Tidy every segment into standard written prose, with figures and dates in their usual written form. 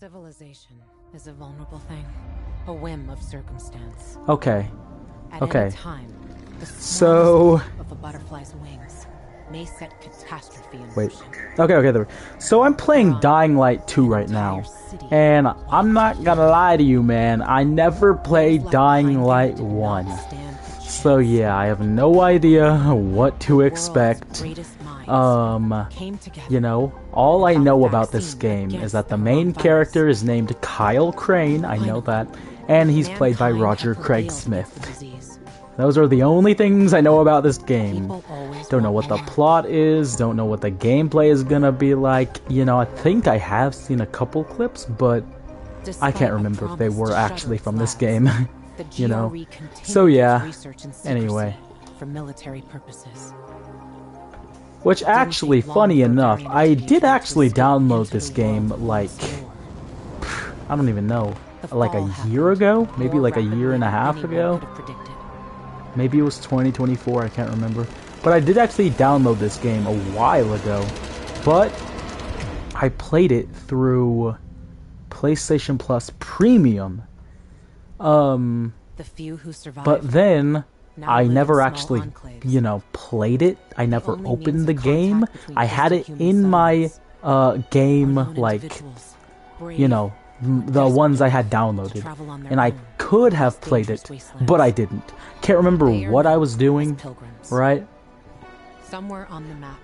Civilization is a vulnerable thing, a whim of circumstance. Okay. At Okay. any time, the So... smallest of a butterfly's wings may set catastrophe in Wait. motion. Okay, there. So I'm playing Dying Light 2 right now. And I'm not gonna lie to you, man. I never played Dying Light 1. So yeah, I have no idea what to expect. You know, all I know about this game is that the main character is named Kyle Crane, I know that, and he's played by Roger Craig Smith. Those are the only things I know about this game. Don't know what the plot is, don't know what the gameplay is gonna be like. You know, I think I have seen a couple clips, but I can't remember if they were actually from this game. You know? So yeah, anyway. For military purposes. Which actually, funny enough, I did actually download this game like, I don't even know, like a year ago? Maybe like a year and a half ago? Maybe it was 2024, I can't remember. But I did actually download this game a while ago. But I played it through PlayStation Plus Premium. The few who survived, but then I never actually, you know, played it. I never opened the game. I had it in my game, like, you know, the ones I had downloaded, and I could have played it, but I didn't. Can't remember what I was doing, right? Somewhere on the map,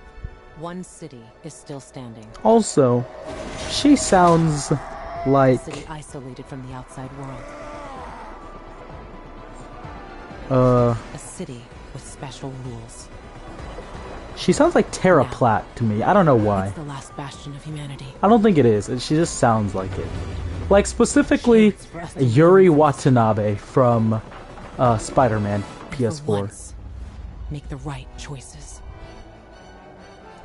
one city is still standing. Also, she sounds like city isolated from the outside world. A city with special rules. She sounds like Terra Platt to me. I don't know why. It's the last bastion of humanity. I don't think it is. She just sounds like it. Like, specifically, Yuri Watanabe from Spider-Man PS4. Make the right choices.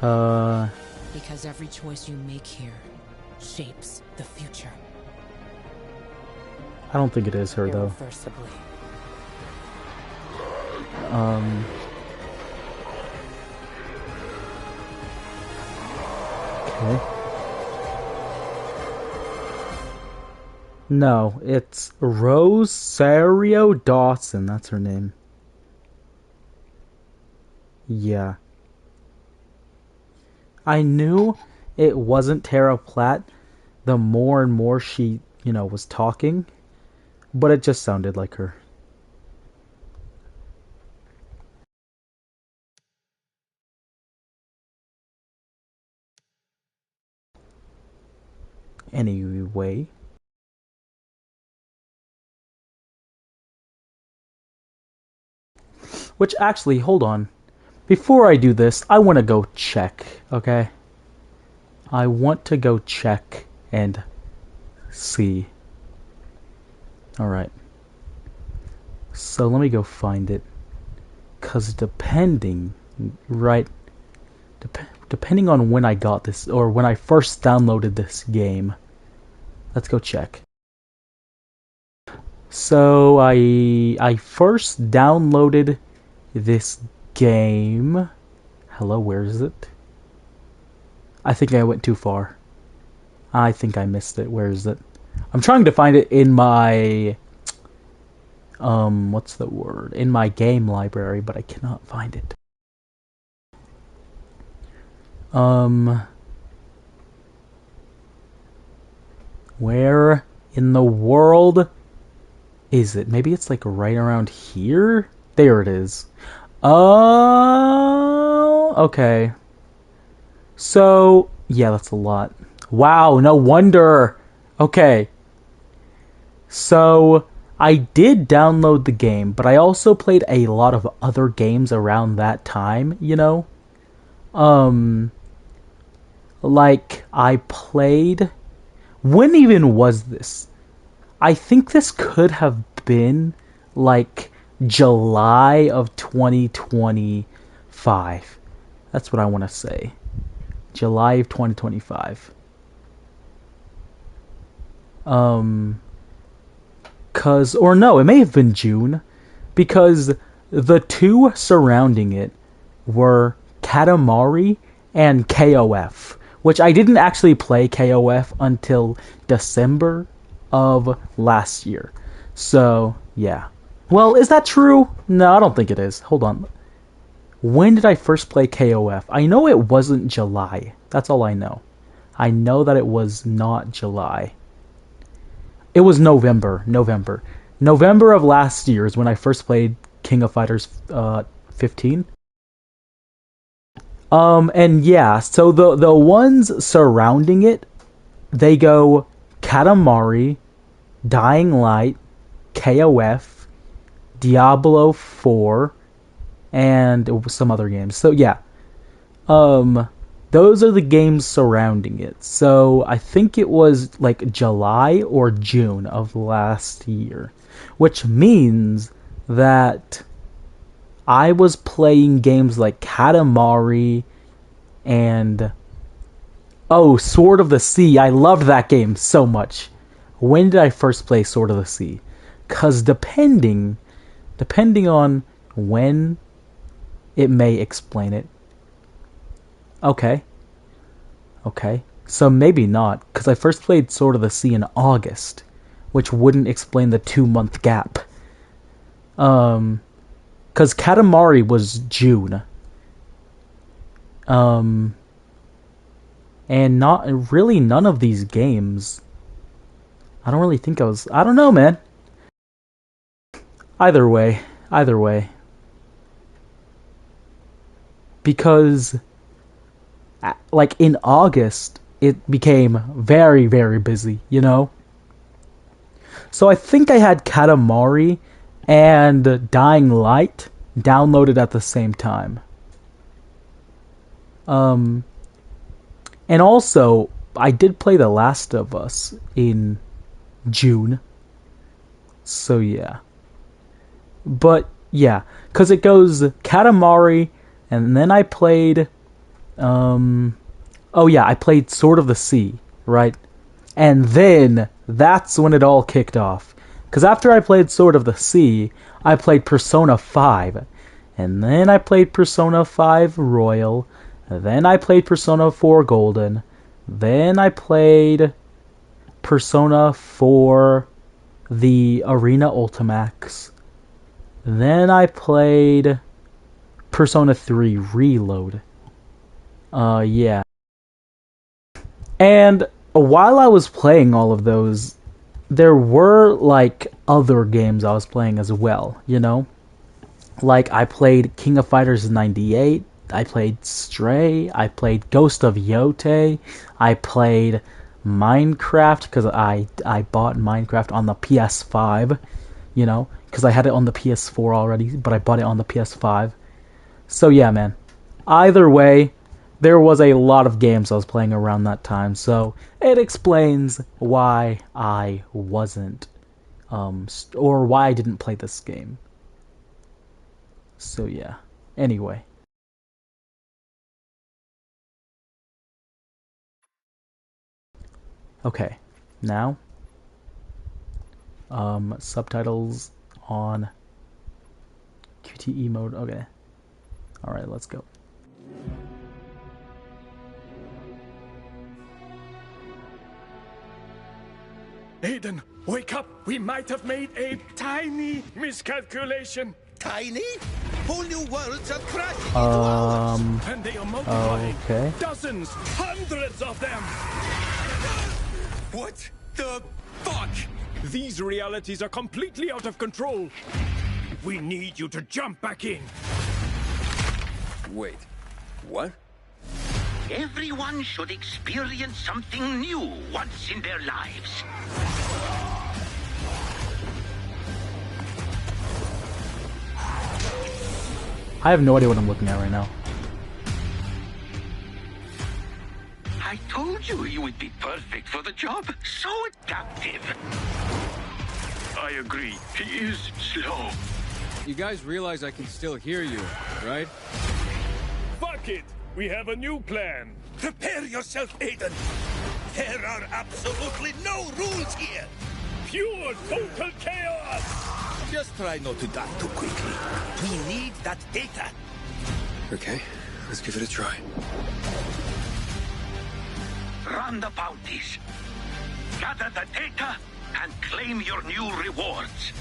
Because every choice you make here shapes the future. I don't think it is her, though. Irreversibly. Okay. No, it's Rosario Dawson. That's her name. Yeah. I knew it wasn't Terra Platt the more and more she, you know, was talking, but it just sounded like her. Anyway. Which actually, hold on. Before I do this, I want to go check, okay? I want to go check and see. Alright. So let me go find it. Because depending, right? Depending on when I got this, or when I first downloaded this game. Let's go check. So I first downloaded this game. Hello, where is it? I think I went too far. I think I missed it. Where is it? I'm trying to find it in my what's the word? In my game library, but I cannot find it. Where in the world is it? Maybe it's like right around here? There it is. Oh, okay. So, yeah, that's a lot. Wow, no wonder. Okay. So, I did download the game, but I also played a lot of other games around that time, you know? Like, I played... When even was this? I think this could have been, like, July of 2025. That's what I want to say. July of 2025. Or no, it may have been June, because the two surrounding it were Katamari and KOF, which I didn't actually play KOF until December of last year. So, yeah. Well, is that true? No, I don't think it is. Hold on. When did I first play KOF? I know it wasn't July. That's all I know. I know that it was not July. It was November. November of last year is when I first played King of Fighters 15. And yeah, so the ones surrounding it, they go Katamari, Dying Light, KOF, Diablo 4, and some other games. So yeah, those are the games surrounding it. So I think it was like July or June of last year, which means that I was playing games like Katamari and Sword of the Sea. I loved that game so much. When did I first play Sword of the Sea? 'Cause depending on when, it may explain it. Okay. So maybe not, because I first played Sword of the Sea in August, which wouldn't explain the 2-month gap. Because Katamari was June. And not really none of these games. I don't really think I don't know, man. Either way. Because, like, in August, it became very, very busy, you know? So I think I had Katamari and Dying Light downloaded at the same time. And also, I did play The Last of Us in June. So yeah. But yeah, because it goes Katamari, and then I played, I played Sword of the Sea, right? And then that's when it all kicked off. Because after I played Sword of the Sea, I played Persona 5. And then I played Persona 5 Royal. Then I played Persona 4 Golden. Then I played Persona 4 the Arena Ultimax. Then I played Persona 3 Reload. Yeah. And while I was playing all of those, there were, like, other games I was playing as well, you know? Like, I played King of Fighters 98, I played Stray, I played Ghost of Yotei, I played Minecraft, because I bought Minecraft on the PS5, you know? Because I had it on the PS4 already, but I bought it on the PS5. So yeah, man. Either way, there was a lot of games I was playing around that time, so it explains why I wasn't, or why I didn't play this game. So yeah. Anyway. Okay. Now, subtitles on QTE mode. Okay. Alright, let's go. Aiden, wake up! We might have made a tiny miscalculation. Tiny? Whole new worlds are crashing into ours. And they are multiplying. Okay. Dozens, hundreds of them. What the fuck? These realities are completely out of control. We need you to jump back in. Wait, what? Everyone should experience something new once in their lives. I have no idea what I'm looking at right now. I told you you would be perfect for the job. So adaptive. I agree. He is slow. You guys realize I can still hear you, right? Fuck it! We have a new plan. Prepare yourself, Aiden. There are absolutely no rules here. Pure total chaos! Just try not to die too quickly. We need that data. Okay, let's give it a try. run the bounties. Gather the data and claim your new rewards.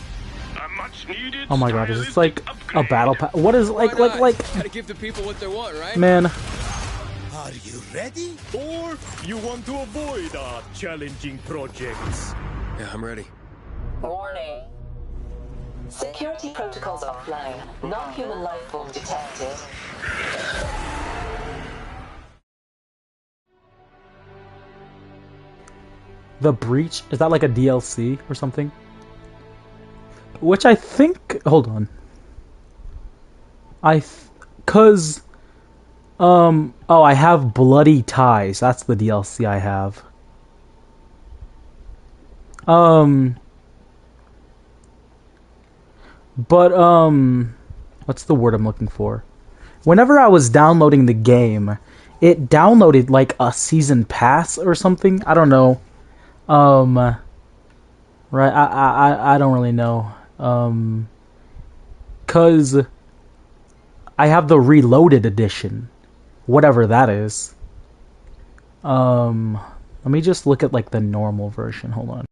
A much needed. Oh my god, is this like a battle pass? What is like Gotta give the people what they want, right? man? Are you ready? Or you want to avoid challenging projects? Yeah, I'm ready. Warning. Security protocols offline. Non-human life form detected. The Breach, is that like a DLC or something? Which I think, hold on. Oh, I have Bloody Ties. That's the DLC I have. What's the word I'm looking for? Whenever I was downloading the game, it downloaded like a season pass or something. I don't know. Right, I don't really know. 'Cause I have the Reloaded edition. Whatever that is. Let me just look at like the normal version. Hold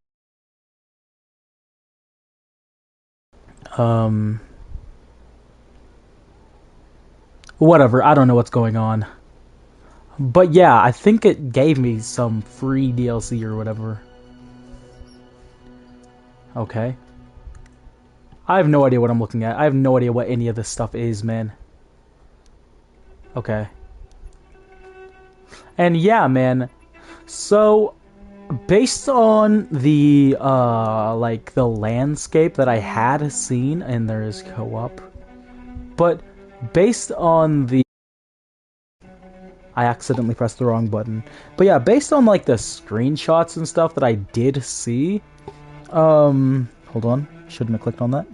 on. Whatever, I don't know what's going on. But yeah, I think it gave me some free DLC or whatever. Okay. I have no idea what I'm looking at. I have no idea what any of this stuff is, man. Okay. And yeah, man. So, based on the, like, the landscape that I had seen, and there is co-op, but based on the... I accidentally pressed the wrong button. But yeah, based on, like, the screenshots and stuff that I did see, hold on. Shouldn't have clicked on that.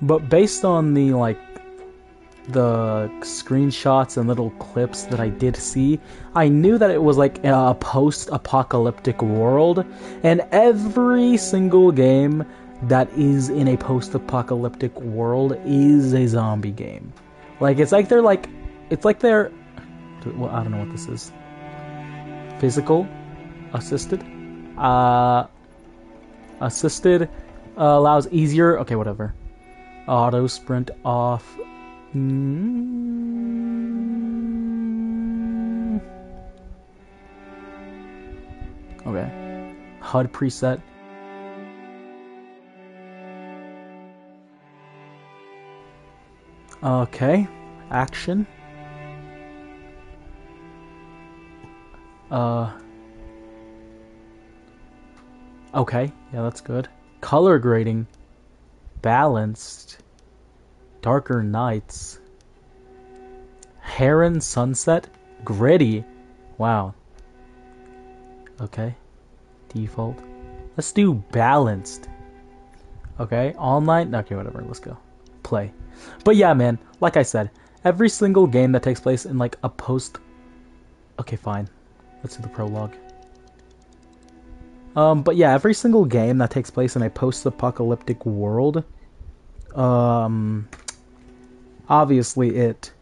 But based on the, like, the screenshots and little clips that I did see, I knew that it was like a post-apocalyptic world, and every single game that is in a post-apocalyptic world is a zombie game. Like, it's like they're, well, I don't know what this is. Physical? Assisted? Assisted allows easier... Okay, whatever. Auto sprint off. Okay. HUD preset. Okay. Action. Okay. Yeah, that's good. Color grading. Balanced. Darker nights. Heron sunset. Gritty. Wow. Okay. Default. Let's do balanced. Okay. Online. Okay, whatever. Let's go. Play. But yeah, man. Like I said, every single game that takes place in like a post... Okay, fine. Let's do the prologue. But yeah, every single game that takes place in a post-apocalyptic world, obviously it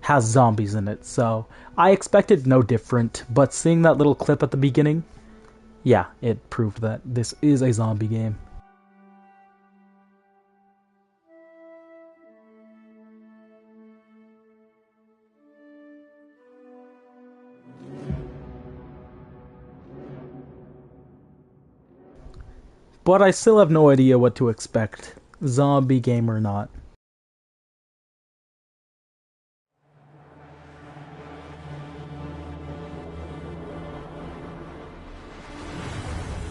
has zombies in it, so I expected no different, but seeing that little clip at the beginning, yeah, it proved that this is a zombie game. But I still have no idea what to expect, zombie game or not.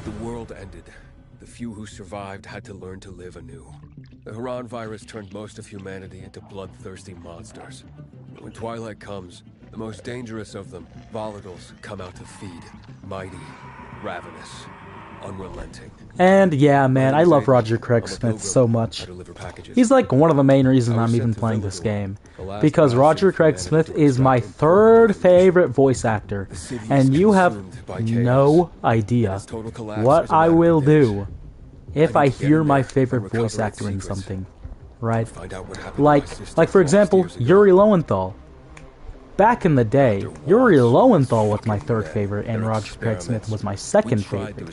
The world ended. The few who survived had to learn to live anew. The Haran virus turned most of humanity into bloodthirsty monsters. When twilight comes, the most dangerous of them, volatiles, come out to feed. Mighty, ravenous, unrelenting. And yeah, man, I love Roger Craig Smith so much. He's like one of the main reasons I'm even playing this game. Because Roger Craig Smith is my third favorite voice actor. And you have no idea what I will do if I hear my favorite voice actor in something. right? Find out what happened to my sister Like for 4 example, years ago. Yuri Lowenthal. Back in the day, Yuri Lowenthal was my third favorite, and Roger Craig Smith was my second favorite.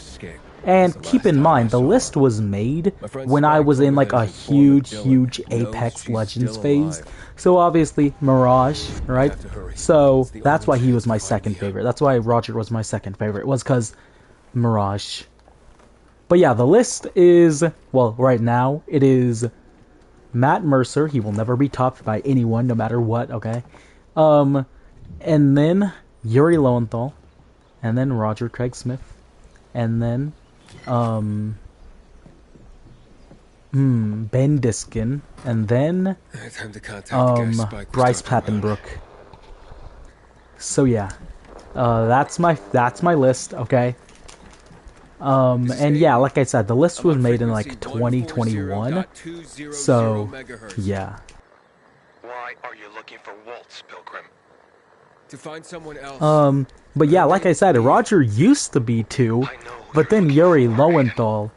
And keep in mind, the list was made when I was in like a huge Apex Legends phase. So obviously, Mirage, right? So that's why he was my second favorite. That's why Roger was my second favorite, was because Mirage. But yeah, the list is, well, right now, it is Matt Mercer. He will never be topped by anyone, no matter what, okay? And then Yuri Lowenthal, and then Roger Craig Smith, and then Ben Diskin, and then Time to contact the guy Spike was Bryce talking about. Papenbrook. So yeah, that's my list, okay? And yeah, like I said, the list was made in like 2021. So yeah. Why are you looking for Waltz, Pilgrim? To find someone else. But yeah, like I said, Roger used to be 2, but then Yuri Lowenthal,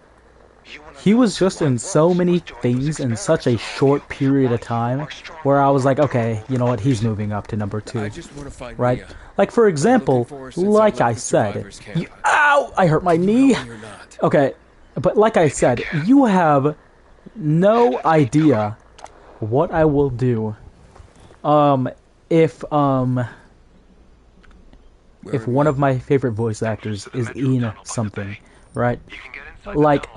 he was just in so many things in such a short period of time, where I was like, okay, you know what, he's moving up to number 2, I just want to find right? Mia. Like for example, like I said, ow, I hurt my knee. Okay, but like I said, you have no idea what I will do, if one of my favorite voice actors is Ian something, right? Like,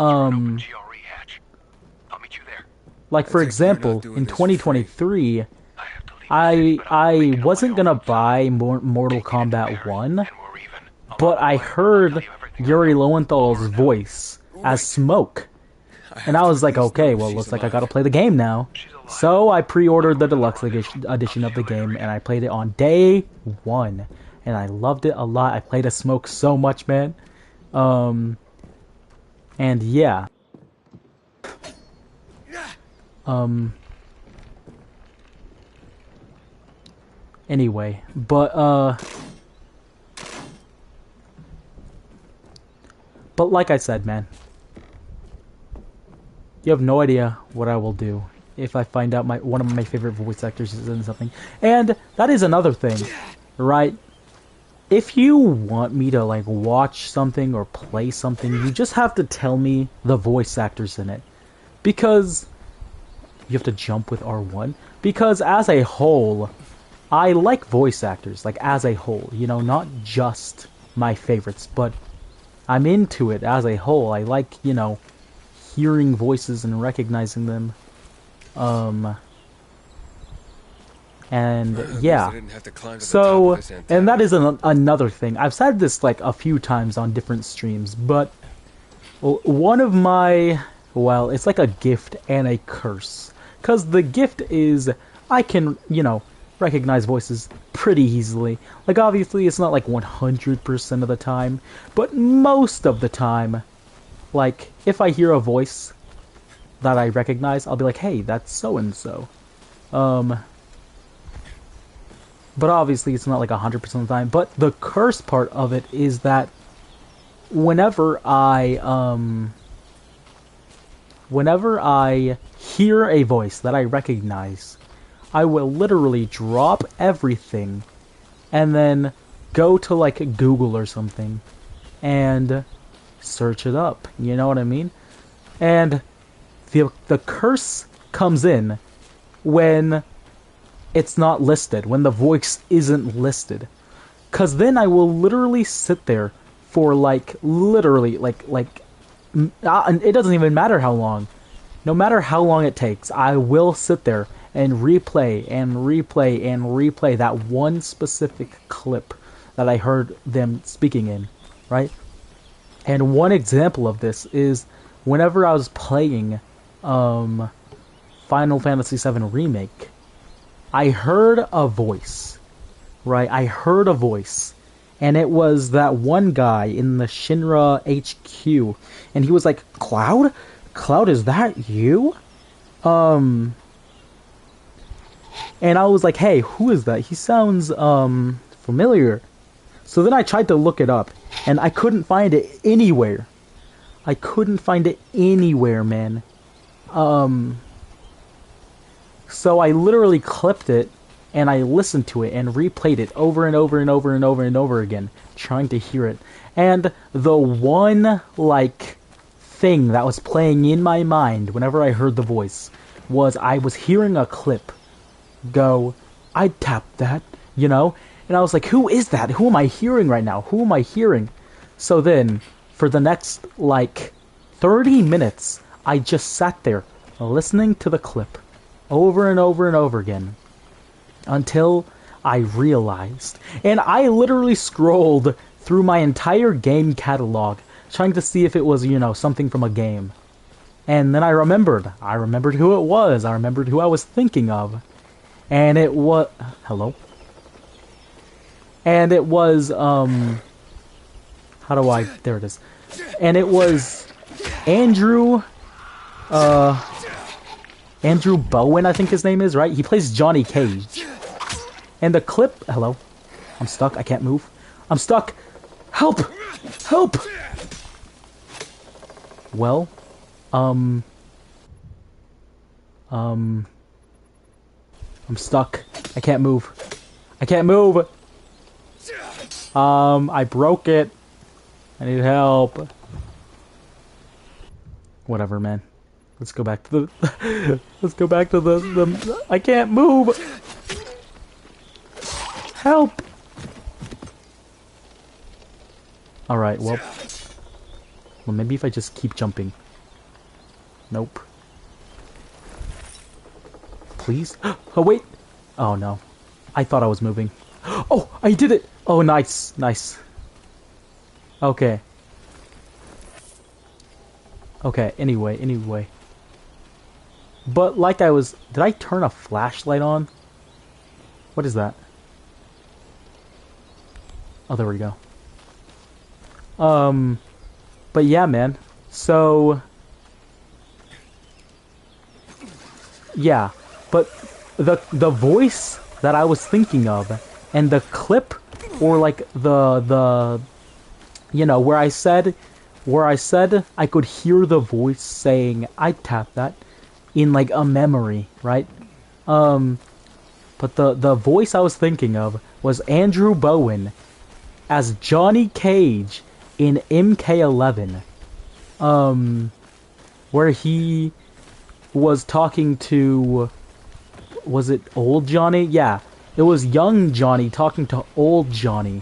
like for example, in 2023, I wasn't gonna buy Mortal Kombat 1, but I heard Yuri Lowenthal's voice as Smoke, and I was like, okay, well, looks like I gotta play the game now. So I pre-ordered the deluxe edition of the game, and I played it on day 1. And I loved it a lot. I played as Smoke so much, man. And yeah. Anyway, but like I said, man, you have no idea what I will do if I find out one of my favorite voice actors is in something. And that is another thing, right? If you want me to like watch something or play something, you just have to tell me the voice actors in it. Because you have to jump with R1. Because as a whole, I like voice actors, like as a whole, you know, not just my favorites, but I'm into it as a whole. I like, you know, hearing voices and recognizing them. And yeah, so, and that is another thing. I've said this like a few times on different streams, but one of my, well, it's like a gift and a curse. Because the gift is, I can, you know, recognize voices pretty easily. Like, obviously, it's not like 100% of the time, but most of the time, like, if I hear a voice that I recognize, I'll be like, hey, that's so-and-so. But obviously, it's not like 100% of the time. But the curse part of it is that whenever I hear a voice that I recognize, I will literally drop everything and then go to like Google or something and search it up. You know what I mean? And the curse comes in when it's not listed, when the voice isn't listed. Cause then I will literally sit there for like, literally, it doesn't even matter how long. No matter how long it takes, I will sit there and replay and replay and replay that one specific clip that I heard them speaking in, right? And one example of this is whenever I was playing Final Fantasy VII Remake, I heard a voice, right? I heard a voice, and it was that one guy in the Shinra HQ, and he was like, Cloud? Cloud, is that you? And I was like, hey, who is that? He sounds, familiar. So then I tried to look it up, and I couldn't find it anywhere. I couldn't find it anywhere, man. So I literally clipped it, and I listened to it and replayed it over and over and over and over and over again, trying to hear it. And the one, like, thing that was playing in my mind whenever I heard the voice was I was hearing a clip go, I tapped that, you know? And I was like, who is that? Who am I hearing right now? Who am I hearing? So then, for the next, like, 30 minutes, I just sat there listening to the clip over and over and over again until I realized. And I literally scrolled through my entire game catalog trying to see if it was, you know, something from a game. And then I remembered. I remembered who it was. I remembered who I was thinking of. And it was... Hello? And it was, how do I... There it is. And it was Andrew Bowen, I think his name is, right? He plays Johnny Cage. And the clip... Hello? I'm stuck. I can't move. I'm stuck. Help! Help! Well, I'm stuck. I can't move. I can't move! I broke it. I need help. Whatever, man. Let's go back to the... Let's go back to the... I can't move! Help! Alright, well... Well, maybe if I just keep jumping. Nope. Please? Oh, wait! Oh, no. I thought I was moving. Oh! I did it! Oh, nice. Nice. Okay. Okay, anyway. But like I was... Did I turn a flashlight on? What is that? Oh, there we go. But yeah, man. So... Yeah. But the voice that I was thinking of, and the clip, or like the you know, where I said I could hear the voice saying, I tapped that, in like a memory, right? But the voice I was thinking of was Andrew Bowen as Johnny Cage in MK11, where he was talking to, was it old Johnny? Yeah, it was young Johnny talking to old Johnny.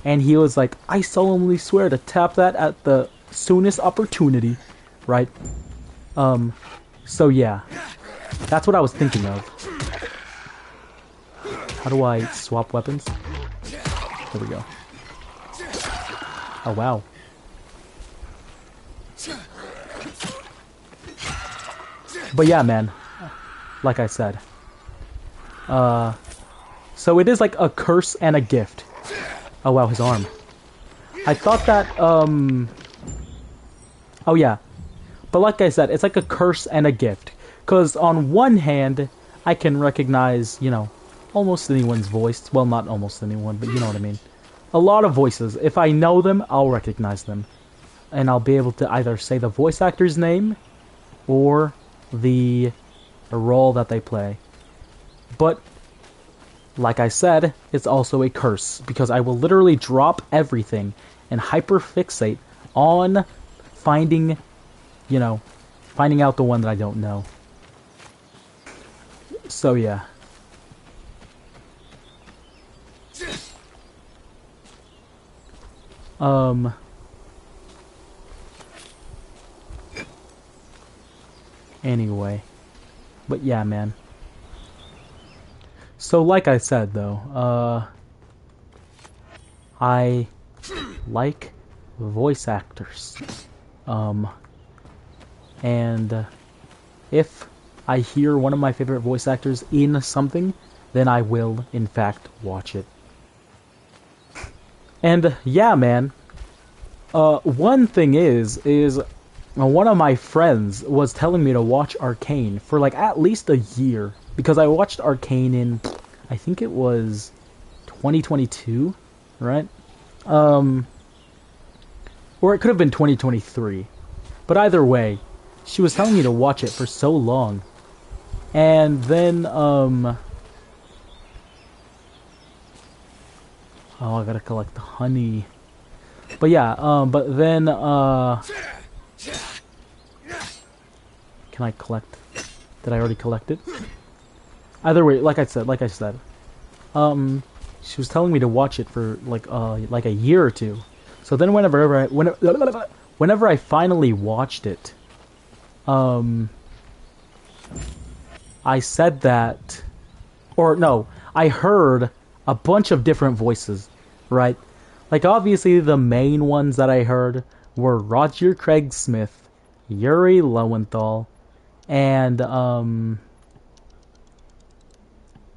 And he was like, I solemnly swear to tap that at the soonest opportunity, right? So yeah, that's what I was thinking of. How do I swap weapons? There we go. Oh, wow. But yeah, man, like I said. So it is like a curse and a gift. Oh wow, his arm. I thought that, oh yeah. But like I said, it's like a curse and a gift. Because on one hand, I can recognize, you know, almost anyone's voice. Well, not almost anyone, but you know what I mean. A lot of voices. If I know them, I'll recognize them. And I'll be able to either say the voice actor's name, or the role that they play. But like I said, it's also a curse, because I will literally drop everything and hyperfixate on finding, you know, finding out the one that I don't know. So yeah. Anyway. But yeah, man. So like I said though, I like voice actors. And if I hear one of my favorite voice actors in something, then I will in fact watch it. And yeah, man. One thing is one of my friends was telling me to watch Arcane for like at least a year, because I watched Arcane in, I think it was 2022, right? Or it could have been 2023. But either way, she was telling me to watch it for so long. And then, oh, I gotta collect the honey. But yeah, but then, can I collect? Did I already collect it? Either way, like I said, she was telling me to watch it for like a year or two. So then whenever I finally watched it, I said that, or no, I heard a bunch of different voices, right? Like, obviously, the main ones that I heard were Roger Craig Smith, Yuri Lowenthal, and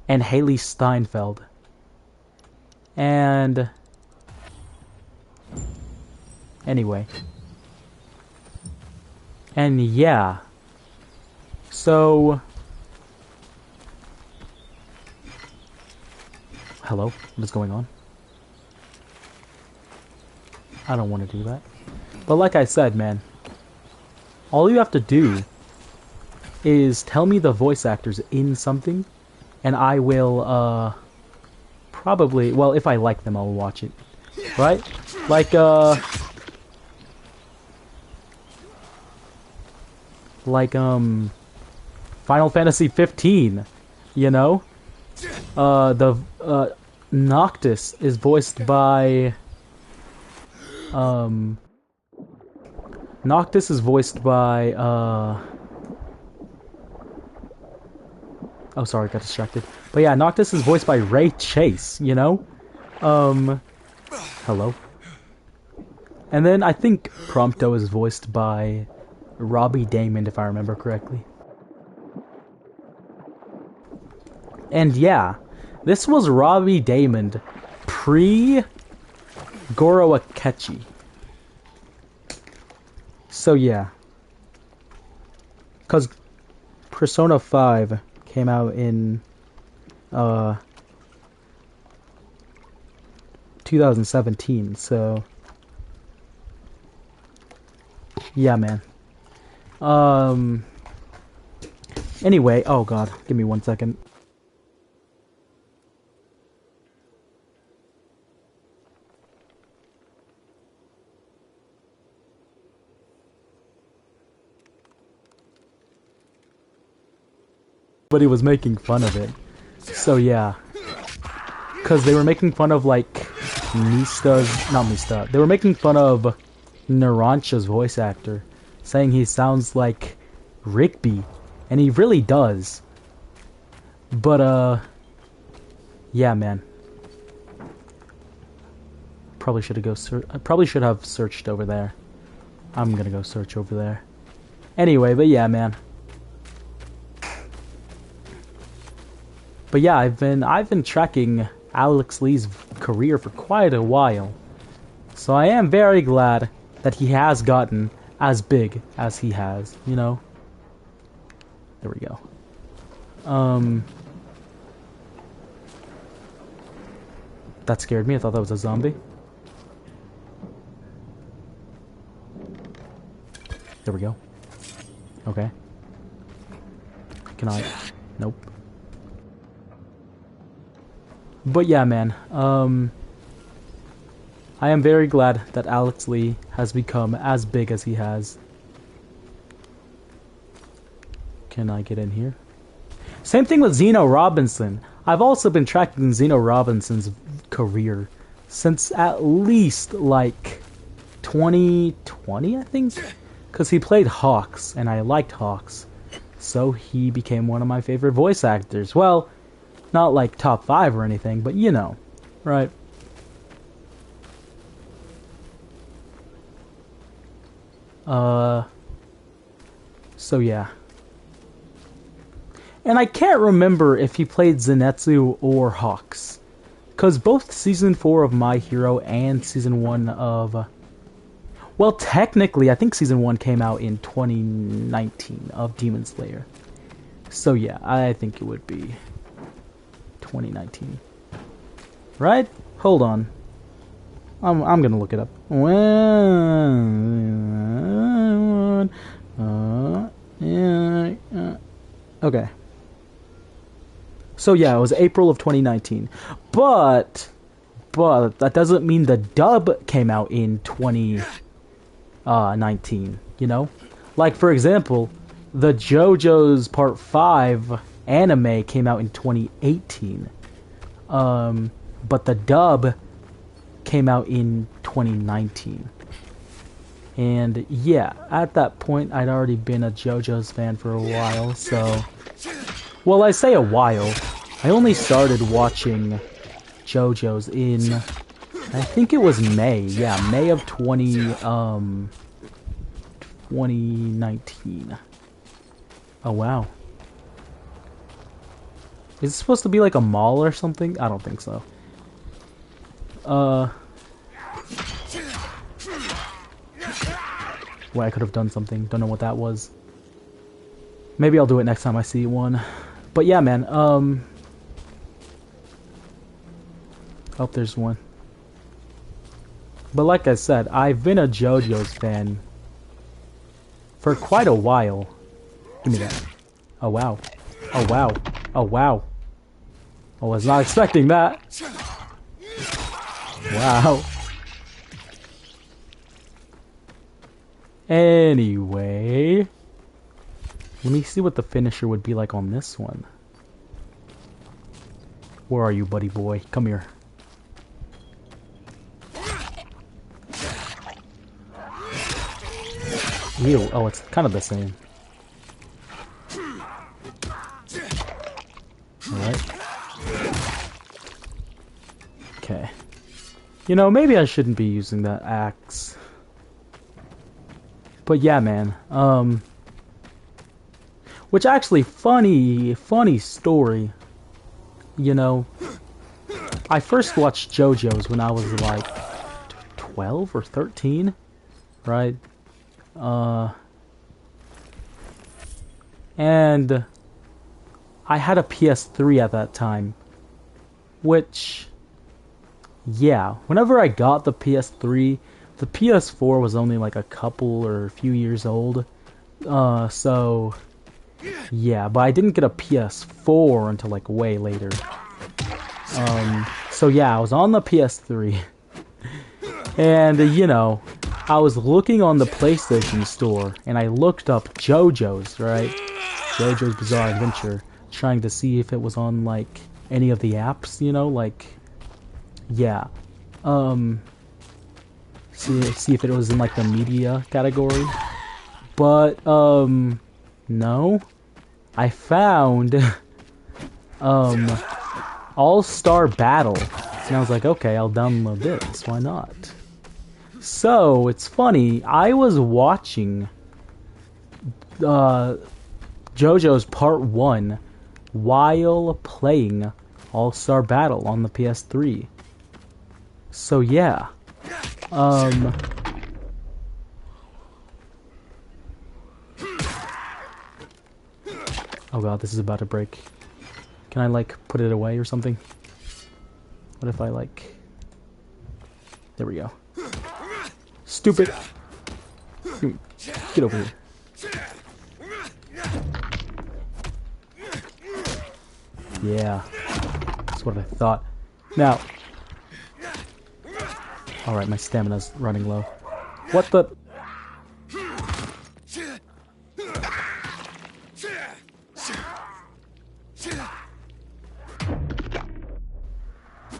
Haley Steinfeld. And anyway. And yeah. So, hello, what is going on? I don't want to do that. But like I said, man, all you have to do is tell me the voice actors in something, and I will, probably, well, if I like them, I'll watch it. Right? Like, Final Fantasy 15, you know? Noctis is voiced by, Noctis is voiced by, oh, sorry, got distracted. But yeah, Noctis is voiced by Ray Chase, you know? Hello? And then I think Prompto is voiced by Robbie Daymond, if I remember correctly. And yeah, this was Robbie Daymond pre-Goro Akechi. So yeah. Because Persona 5 came out in 2017, so yeah, man. Anyway, oh god, give me 1 second. But he was making fun of it. So yeah. Because they were making fun of, like, they were making fun of Narancia's voice actor, saying he sounds like Rigby, and he really does. But, yeah, man. Probably should have searched over there. I'm gonna go search over there. Anyway, but yeah, man. But yeah, I've been tracking Alex Lee's career for quite a while. So I am very glad that he has gotten as big as he has, you know? There we go. That scared me. I thought that was a zombie. There we go. Okay. Can I? Nope. But yeah, man, I am very glad that Alex Lee has become as big as he has. Can I get in here? Same thing with Zeno Robinson. I've also been tracking Zeno Robinson's career since at least, like, 2020, I think? Because he played Hawks, and I liked Hawks. So he became one of my favorite voice actors. Well, not like top 5 or anything, but you know, right? So yeah. And I can't remember if he played Zenitsu or Hawks. Because both Season 4 of My Hero and Season 1 of... well, technically, I think Season 1 came out in 2019 of Demon Slayer. So yeah, I think it would be 2019. Right? Hold on. I'm gonna look it up. Okay. So yeah, it was April of 2019. But that doesn't mean the dub came out in 2019, you know? Like, for example, the JoJo's Part 5 anime came out in 2018. But the dub came out in 2019. And yeah, at that point, I'd already been a JoJo's fan for a while, so... Well, I say a while. I only started watching JoJo's in... I think it was May. Yeah, May of 2019. Oh, wow. Is it supposed to be like a mall or something? I don't think so. Well, I could have done something. Don't know what that was. Maybe I'll do it next time I see one. But yeah, man, oh, there's one. But like I said, I've been a JoJo's fan for quite a while. Give me that. Oh, wow. Oh, wow. Oh, wow. I was not expecting that. Wow. Anyway, let me see what the finisher would be like on this one. Where are you, buddy boy? Come here. Ew. Oh, it's kind of the same. Alright. Okay. You know, maybe I shouldn't be using that axe. But yeah, man. Which actually, funny story. You know, I first watched JoJo's when I was like 12 or 13, right? And I had a PS3 at that time, which, yeah, whenever I got the PS3, the PS4 was only like a couple or a few years old, so, yeah, but I didn't get a PS4 until like way later. So yeah, I was on the PS3, and you know, I was looking on the PlayStation Store, and I looked up JoJo's, right? JoJo's Bizarre Adventure, trying to see if it was on like any of the apps, you know, like, yeah, see if it was in like the media category, but no, I found All-Star Battle, and I was like, okay, I'll download this, why not? So it's funny, I was watching JoJo's Part 1 while playing All-Star Battle on the PS3. So yeah. Oh god, this is about to break. Can I like put it away or something? What if I like... There we go. Stupid! Get over here. Yeah. That's what I thought. Now... Alright, my stamina's running low. What the...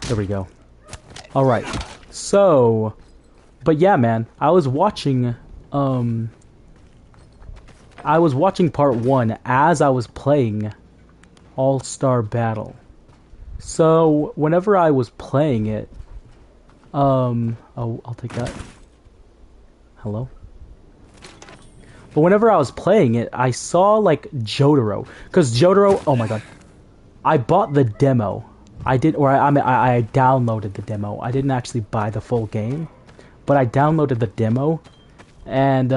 There we go. Alright. So... But yeah, man. I was watching Part 1 as I was playing All-Star Battle. So, whenever I was playing it... Oh, I'll take that. Hello? But whenever I was playing it, I saw, like, Jotaro. Because Jotaro... Oh my god. I bought the demo. I downloaded the demo. I didn't actually buy the full game. But I downloaded the demo. And,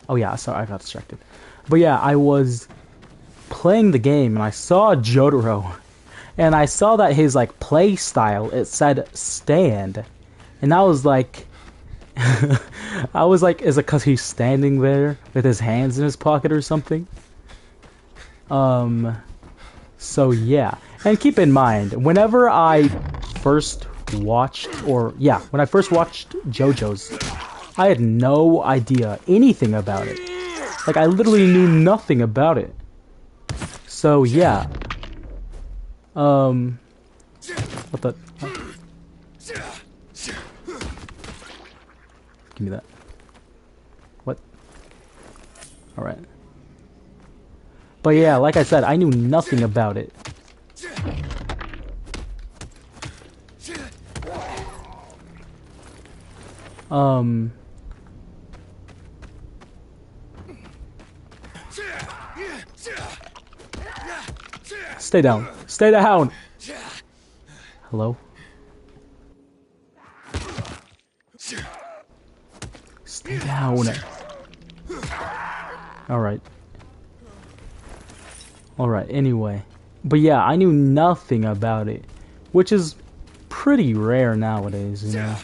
Oh yeah, sorry, I got distracted. But yeah, I was playing the game and I saw Jotaro. And I saw that his, like, play style, it said stand. And I was like... I was like, is it because he's standing there with his hands in his pocket or something? So yeah. And keep in mind, whenever I first watched, when I first watched JoJo's, I had no idea anything about it. Like, I literally knew nothing about it. So yeah. What the... Give me that. What? Alright. But yeah, like I said, I knew nothing about it. Stay down. Stay down! Hello? Stay down. Alright. Alright, anyway. But yeah, I knew nothing about it. Which is pretty rare nowadays, you know.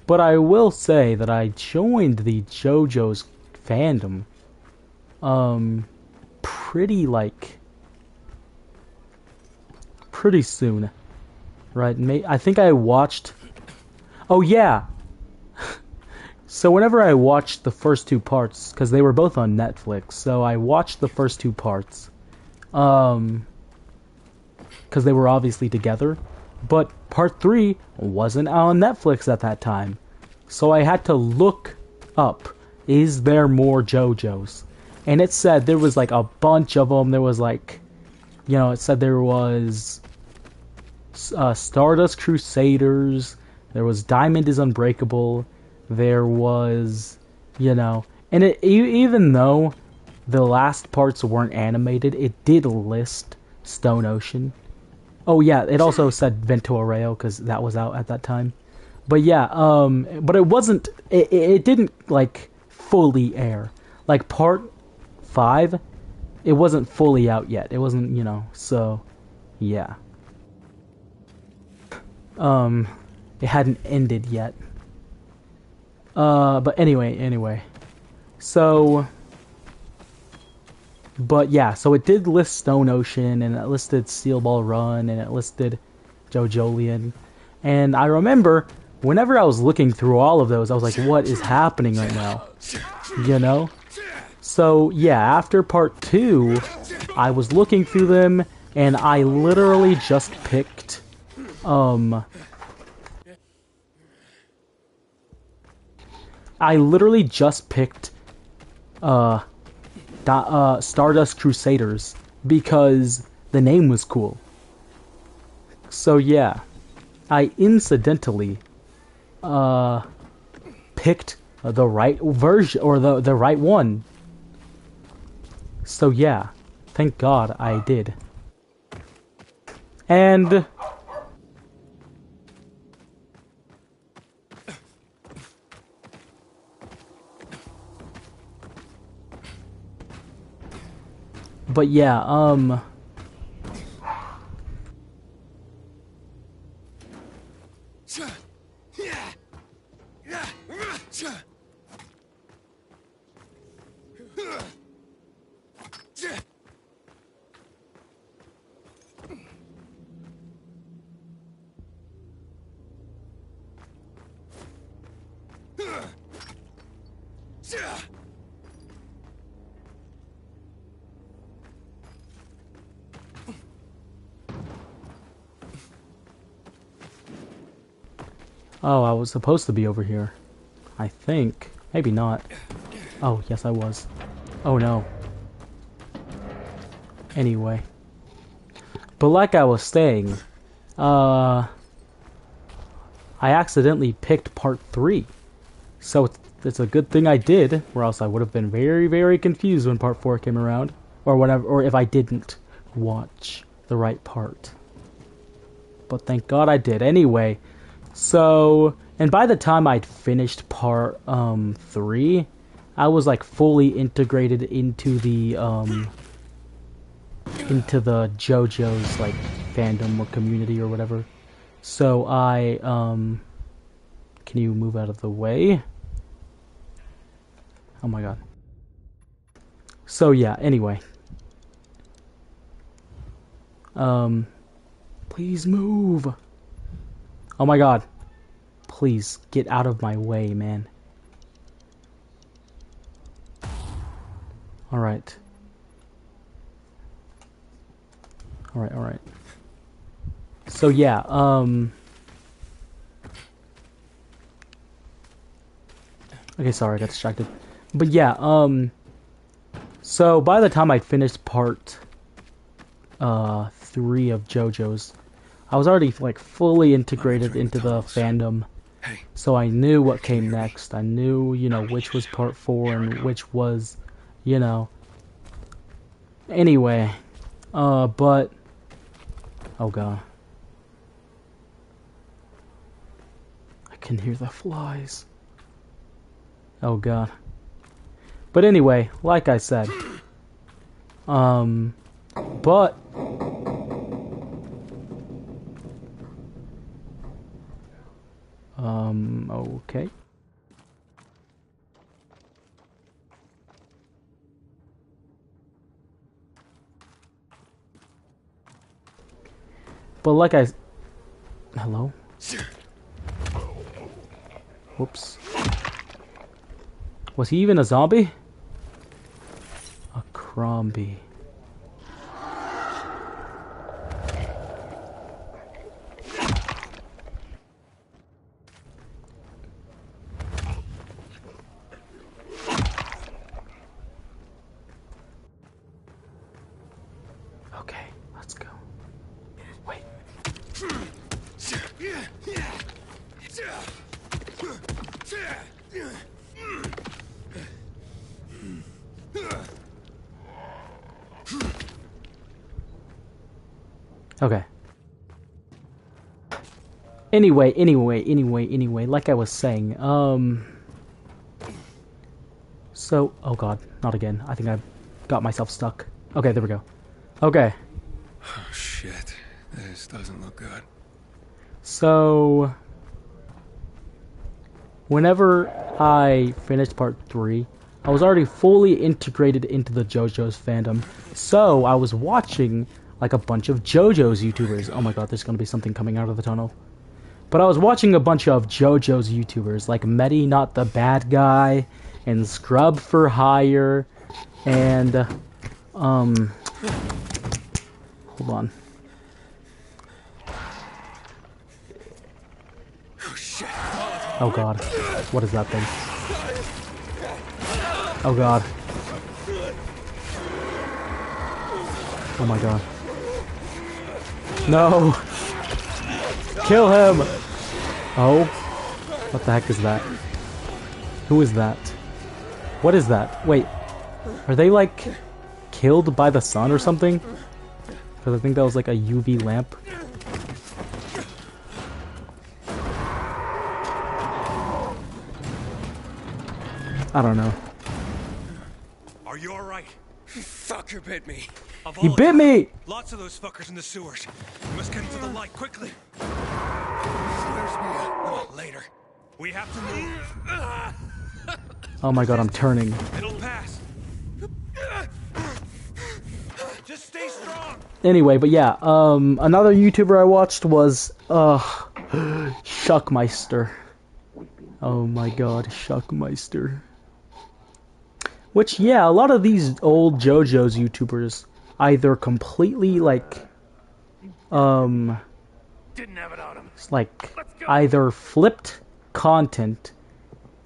But I will say that I joined the JoJo's fandom. Pretty soon. Right, I think I watched... Oh yeah! So whenever I watched the first two parts, because they were both on Netflix, so I watched the first two parts. Because they were obviously together. But part 3 wasn't on Netflix at that time. So I had to look up, is there more JoJo's? And it said there was like a bunch of them. There was like, you know, it said there was Stardust Crusaders, there was Diamond is Unbreakable, there was, you know, and even though the last parts weren't animated, it did list Stone Ocean. Oh yeah, it also said Vento Arreo because that was out at that time. But yeah, but it wasn't, it didn't like fully air. Like part 5, it wasn't fully out yet. It wasn't, you know, so yeah. It hadn't ended yet. But anyway. So, but yeah, so it did list Stone Ocean, and it listed Steel Ball Run, and it listed JoJolion. And I remember, whenever I was looking through all of those, I was like, what is happening right now? You know? So, yeah, after part 2, I was looking through them, and I literally just picked, Stardust Crusaders, because the name was cool. So, yeah, I incidentally, picked the right version, or the right one. So yeah, thank God I did. And but yeah, oh, I was supposed to be over here. I think. Maybe not. Oh, yes I was. Oh no. Anyway. But like I was saying, I accidentally picked part 3. So it's a good thing I did, or else I would have been very, very confused when part 4 came around. Or whatever, or if I didn't watch the right part. But thank God I did. Anyway, so, and by the time I'd finished part 3, I was like fully integrated into the JoJo's like fandom or community or whatever. So I Can you move out of the way? Oh my god. So yeah, anyway. Please move. Oh my god. Please, get out of my way, man. Alright. Alright. So yeah, okay, sorry, I got distracted. But yeah, so by the time I finished part 3 of JoJo's, I was already like fully integrated into the fandom. So I knew what came next. I knew, you know, which was part 4 and which was, you know. Anyway, but oh god. I can hear the flies. Oh god. But anyway, like I said, but okay. But like I... Hello? Whoops. Was he even a zombie? A Crombie. Okay, let's go. Wait. Okay. Anyway, like I was saying, so, oh god, not again. I think I got myself stuck. Okay, there we go. Okay. Oh, shit. This doesn't look good. So, whenever I finished part 3, I was already fully integrated into the JoJo's fandom. So, I was watching like a bunch of JoJo's YouTubers. Oh my god, there's gonna be something coming out of the tunnel. But I was watching a bunch of JoJo's YouTubers, like Medi Not the Bad Guy, and Scrub for Hire, and, hold on. Oh god, what is that thing? Oh god. Oh my god. No! Kill him! Oh? What the heck is that? Who is that? What is that? Wait. Are they like killed by the sun or something? Because I think that was like a UV lamp. I don't know. Are you alright? Fucker bit me. He bit me! Lots of those fuckers in the sewers. We must get into the light quickly. Where's Mia? Oh, later. We have to move. Oh my god, I'm turning. It'll pass. Just stay strong. Anyway, but yeah, another YouTuber I watched was, Shuckmeister. Oh my god, Shuckmeister. Which, yeah, a lot of these old JoJo's YouTubers either completely, like, Didn't have it on him. like, either flipped content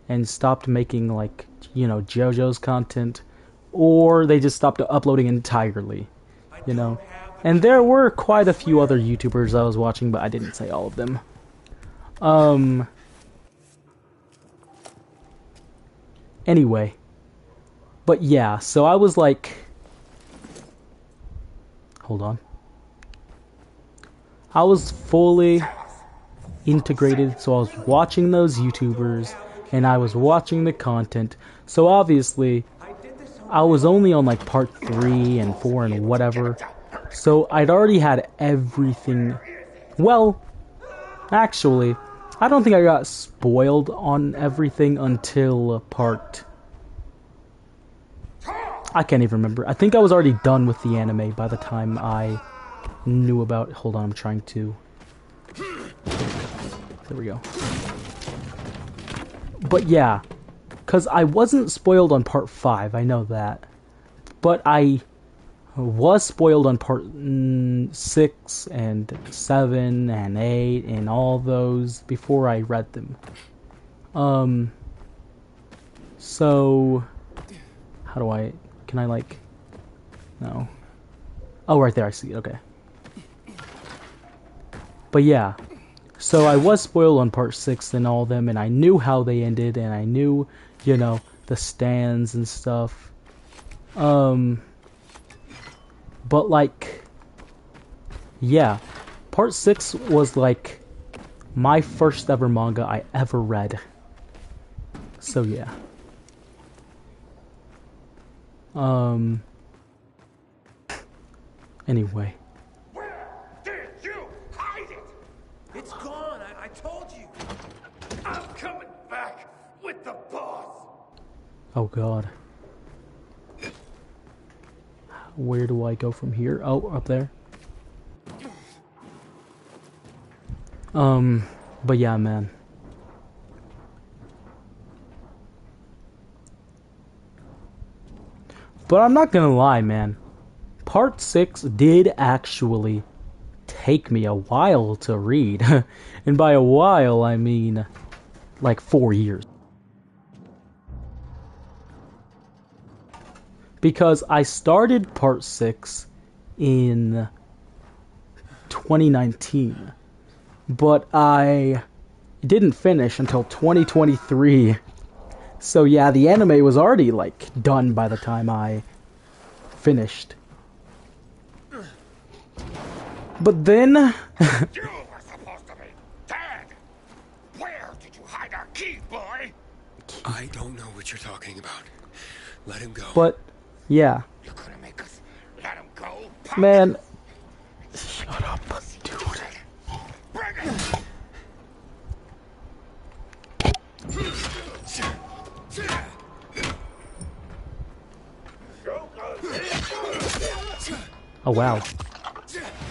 and stopped making, like, you know, JoJo's content, or they just stopped uploading entirely, you know. And there were quite a few other YouTubers I was watching, but I didn't say all of them. Anyway. But yeah, so I was like... Hold on. I was fully integrated, so I was watching those YouTubers, and I was watching the content. So obviously, I was only on like part 3 and 4 and whatever. So I'd already had everything... Well, actually, I don't think I got spoiled on everything until part... I can't even remember. I think I was already done with the anime by the time I knew about... Hold on, I'm trying to... There we go. But yeah, because I wasn't spoiled on part 5, I know that. But I was spoiled on part 6 and 7 and 8 and all those before I read them. So how do I, can I like, no. Oh, right there, I see it, okay. But yeah, so I was spoiled on part 6 and all of them, and I knew how they ended, and I knew, you know, the stands and stuff. But like, yeah, part 6 was like my first ever manga I ever read. So yeah. Anyway. Where did you hide it? It's gone, I told you. I'm coming back with the boss. Oh god. Where do I go from here? Oh, up there. But yeah, man. But I'm not gonna lie, man. Part 6 did actually take me a while to read. And by a while, I mean like 4 years. Because I started part 6 in 2019. But I didn't finish until 2023. So yeah, the anime was already like done by the time I finished. But then You were supposed to be dead. Where did you hide our key, boy? I don't know what you're talking about. Let him go. But yeah, You couldn't make us let him go, punk. man, shut up, dude. Bring it. Oh wow.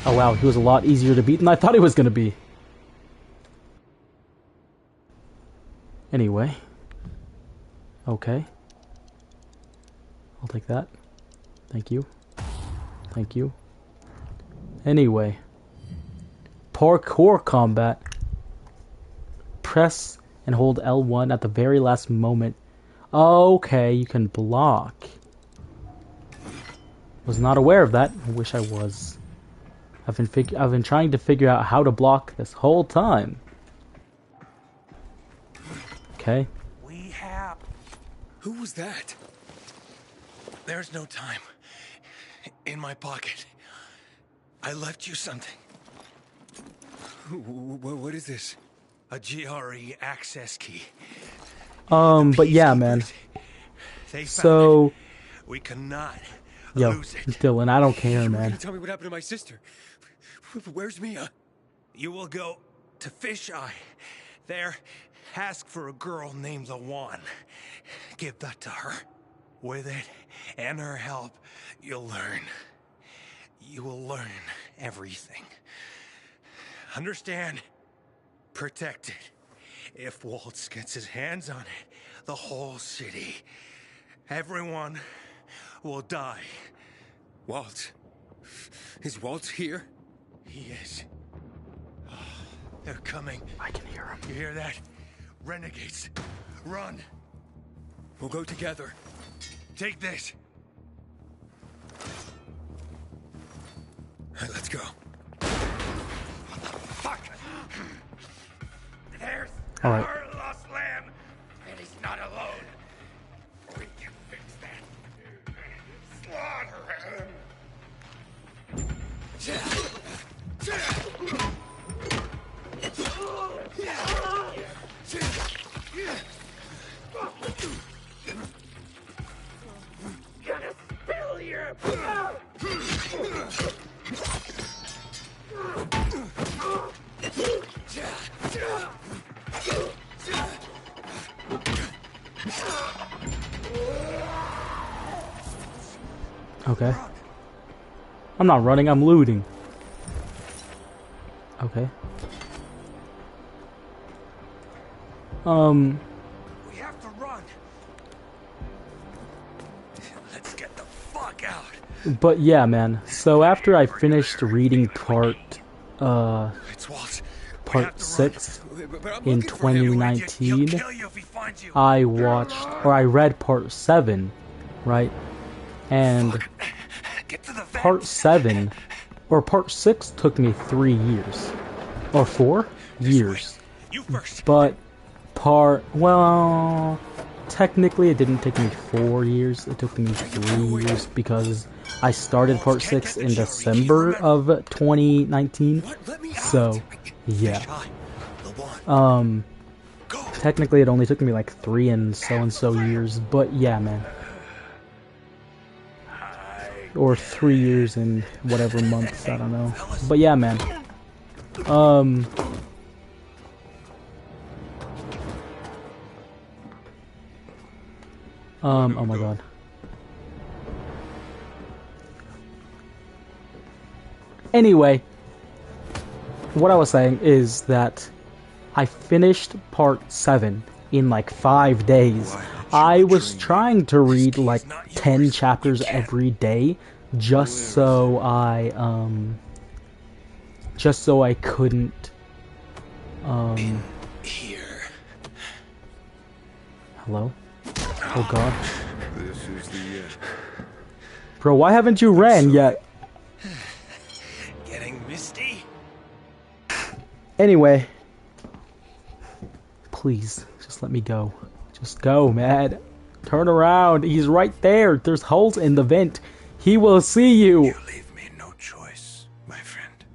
Oh wow, he was a lot easier to beat than I thought he was gonna be. Anyway. Okay. I'll take that. Thank you. Thank you. Anyway. Parkour combat. Press and hold L1 at the very last moment. Okay, you can block. Was not aware of that. I wish I was. I've been trying to figure out how to block this whole time. Okay. We have... Who was that? There's no time. In my pocket. I left you something. What is this? A GRE access key. But yeah, man. They found So, it. We cannot yo, lose it. Dylan, I don't care, You were man. gonna tell me what happened to my sister. Where's Mia? You will go to Fisheye. There, ask for a girl named Lawan. Give that to her. With it and her help, you'll learn. You will learn everything. Understand? Protect it. If Waltz gets his hands on it, the whole city, everyone will die. Walt. Is Walt here? He is. They're coming. I can hear him. You hear that? Renegades. Run. We'll go together. Take this. All right, let's go. Fuck. There's All right. our lost lamb, and he's not alone. We can fix that. Slaughter him. Gonna spill your blood. Okay. I'm not running, I'm looting. Okay. We have to run. Let's get the fuck out. But yeah, man. So after I finished reading part It's Walt. We have to 6 But I'm in looking for him. 2019, He'll kill you if he finds you. I watched, or I read part 7, right? And Get to the vent. part 7, or part 6 took me 3 years. Or 4 years. You first. But well, technically it didn't take me 4 years, it took me 3 years because I started part 6 in December of 2019, so, yeah. Technically it only took me like 3 and so years, but yeah, man. Or 3 years and whatever months, I don't know. But yeah, man. Oh my god. Anyway, what I was saying is that I finished part 7 in like 5 days. I was trying to read like 10 chapters every day just so I couldn't Here. hello? Oh god. This is the end. Bro, why haven't you ran yet? Getting misty. Anyway. Please, just let me go. Just go, man. Turn around. He's right there. There's holes in the vent. He will see you. You leave me no choice, my friend.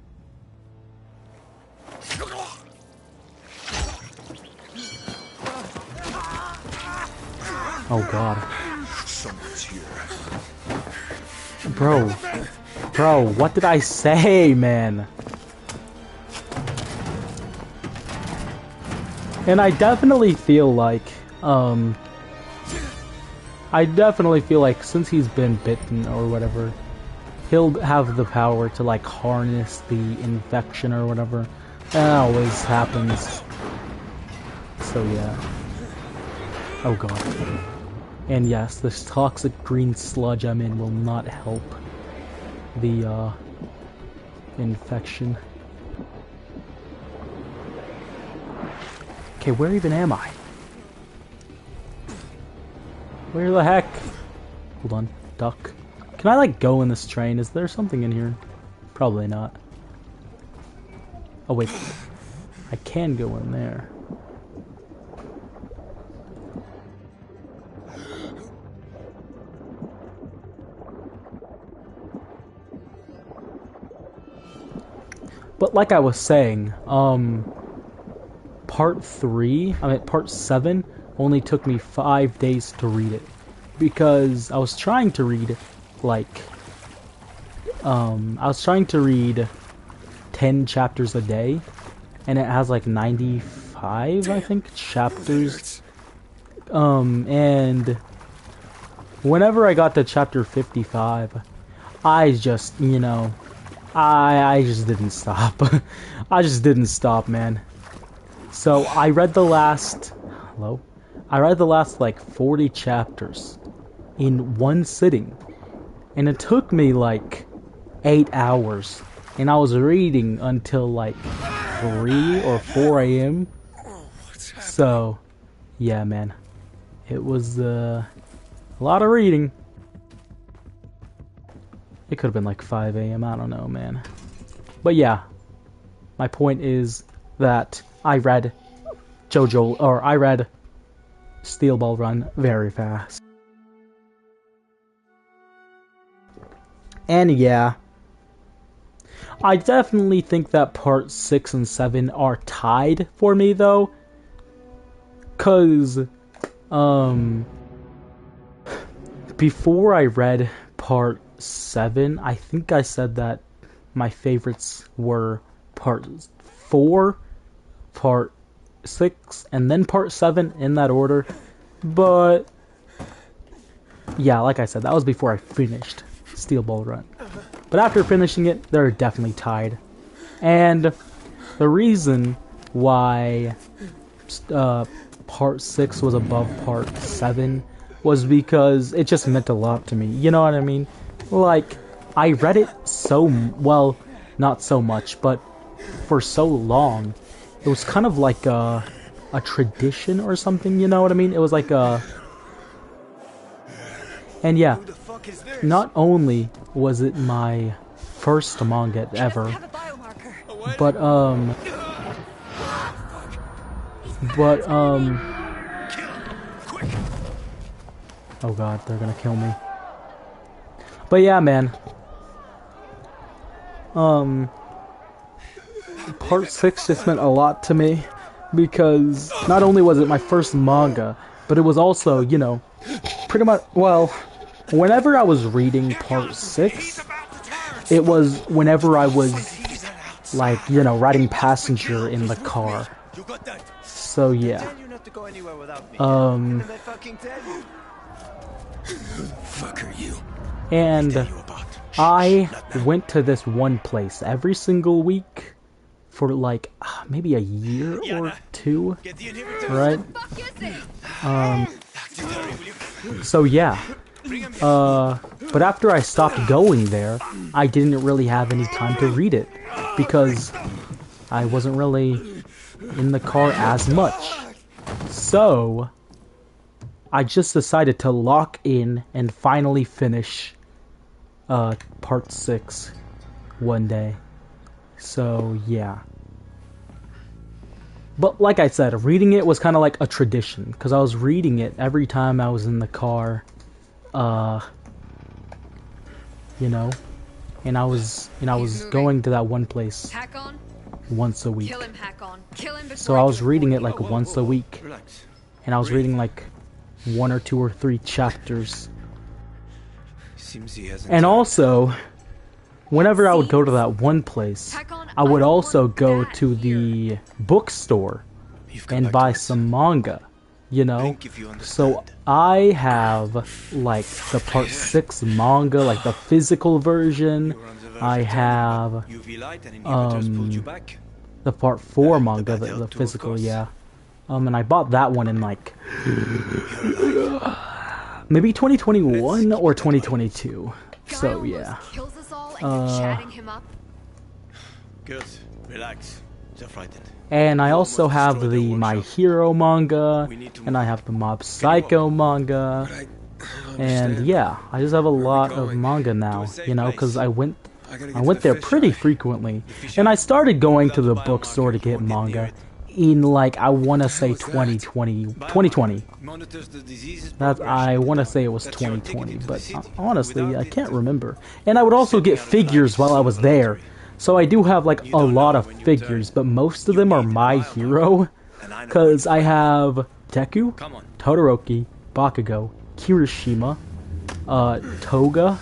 Oh god. Someone's here. Bro, what did I say, man? And I definitely feel like, since he's been bitten or whatever, he'll have the power to like harness the infection or whatever. That always happens. So yeah. Oh god. And yes, this toxic green sludge I'm in will not help the infection. Okay, where even am I? Where the heck? Hold on, duck. Can I like go in this train? Is there something in here? Probably not. Oh wait, I can go in there. But like I was saying, part 7 only took me 5 days to read it. Because I was trying to read, like, 10 chapters a day. And it has like 95, I think, chapters. And whenever I got to chapter 55, I just, you know, I just didn't stop. I just didn't stop, man. So I read the last... Hello? I read the last, like, 40 chapters in one sitting. And it took me, like, 8 hours. And I was reading until, like, 3 or 4 a.m. So, yeah, man. It was, a lot of reading. It could have been like 5 a.m. I don't know, man. But yeah, my point is that I read I read Steel Ball Run very fast. And yeah, I definitely think that part 6 and 7 are tied for me though. 'Cause, before I read part 7, I think I said that my favorites were part 4, part 6, and then part 7 in that order. But yeah, like I said, that was before I finished Steel Steel Ball Run. But after finishing it, they're definitely tied. And the reason why Part 6 was above Part 7 was because it just meant a lot to me. You know what I mean? Like, I read it so, well, not so much, but for so long, it was kind of like a tradition or something, you know what I mean? It was like a... And yeah, not only was it my first manga ever, but oh god, they're gonna kill me. But yeah, man, Part 6 just meant a lot to me, because not only was it my first manga, but it was also, you know, pretty much, well, whenever I was reading Part 6, it was whenever I was, like, you know, riding passenger in the car. So, yeah. And I went to this one place every single week for, like, maybe a year or two, right? So, yeah. But after I stopped going there, I didn't really have any time to read it, because I wasn't really in the car as much. So, I just decided to lock in and finally finish Part 6 one day. So, yeah. But like I said, reading it was kind of like a tradition, because I was reading it every time I was in the car. You know, and I was going to that one place once a week. So I was reading it like once a week, and I was reading like 1 or 2 or 3 chapters. And also, whenever I would go to that one place, I would also go to the bookstore and buy some manga. You know, so I have, like, the Part 6 manga, like, the physical version. I have, the Part 4 manga, the physical, yeah. And I bought that one in, like, maybe 2021 or 2022. So, yeah. Good. Relax. They're frightened. And I also have the My Hero manga, and I have the Mob Psycho manga, and yeah, I just have a lot of manga now, you know, because I went there pretty frequently, and I started going to the bookstore to get manga in, like, I want to say 2020. I want to say it was 2020, but honestly, I can't remember. And I would also get figures while I was there. So I do have, like, a lot of figures, but most of them are My Hero, because I have Deku, Todoroki, Bakugo, Kirishima, Toga,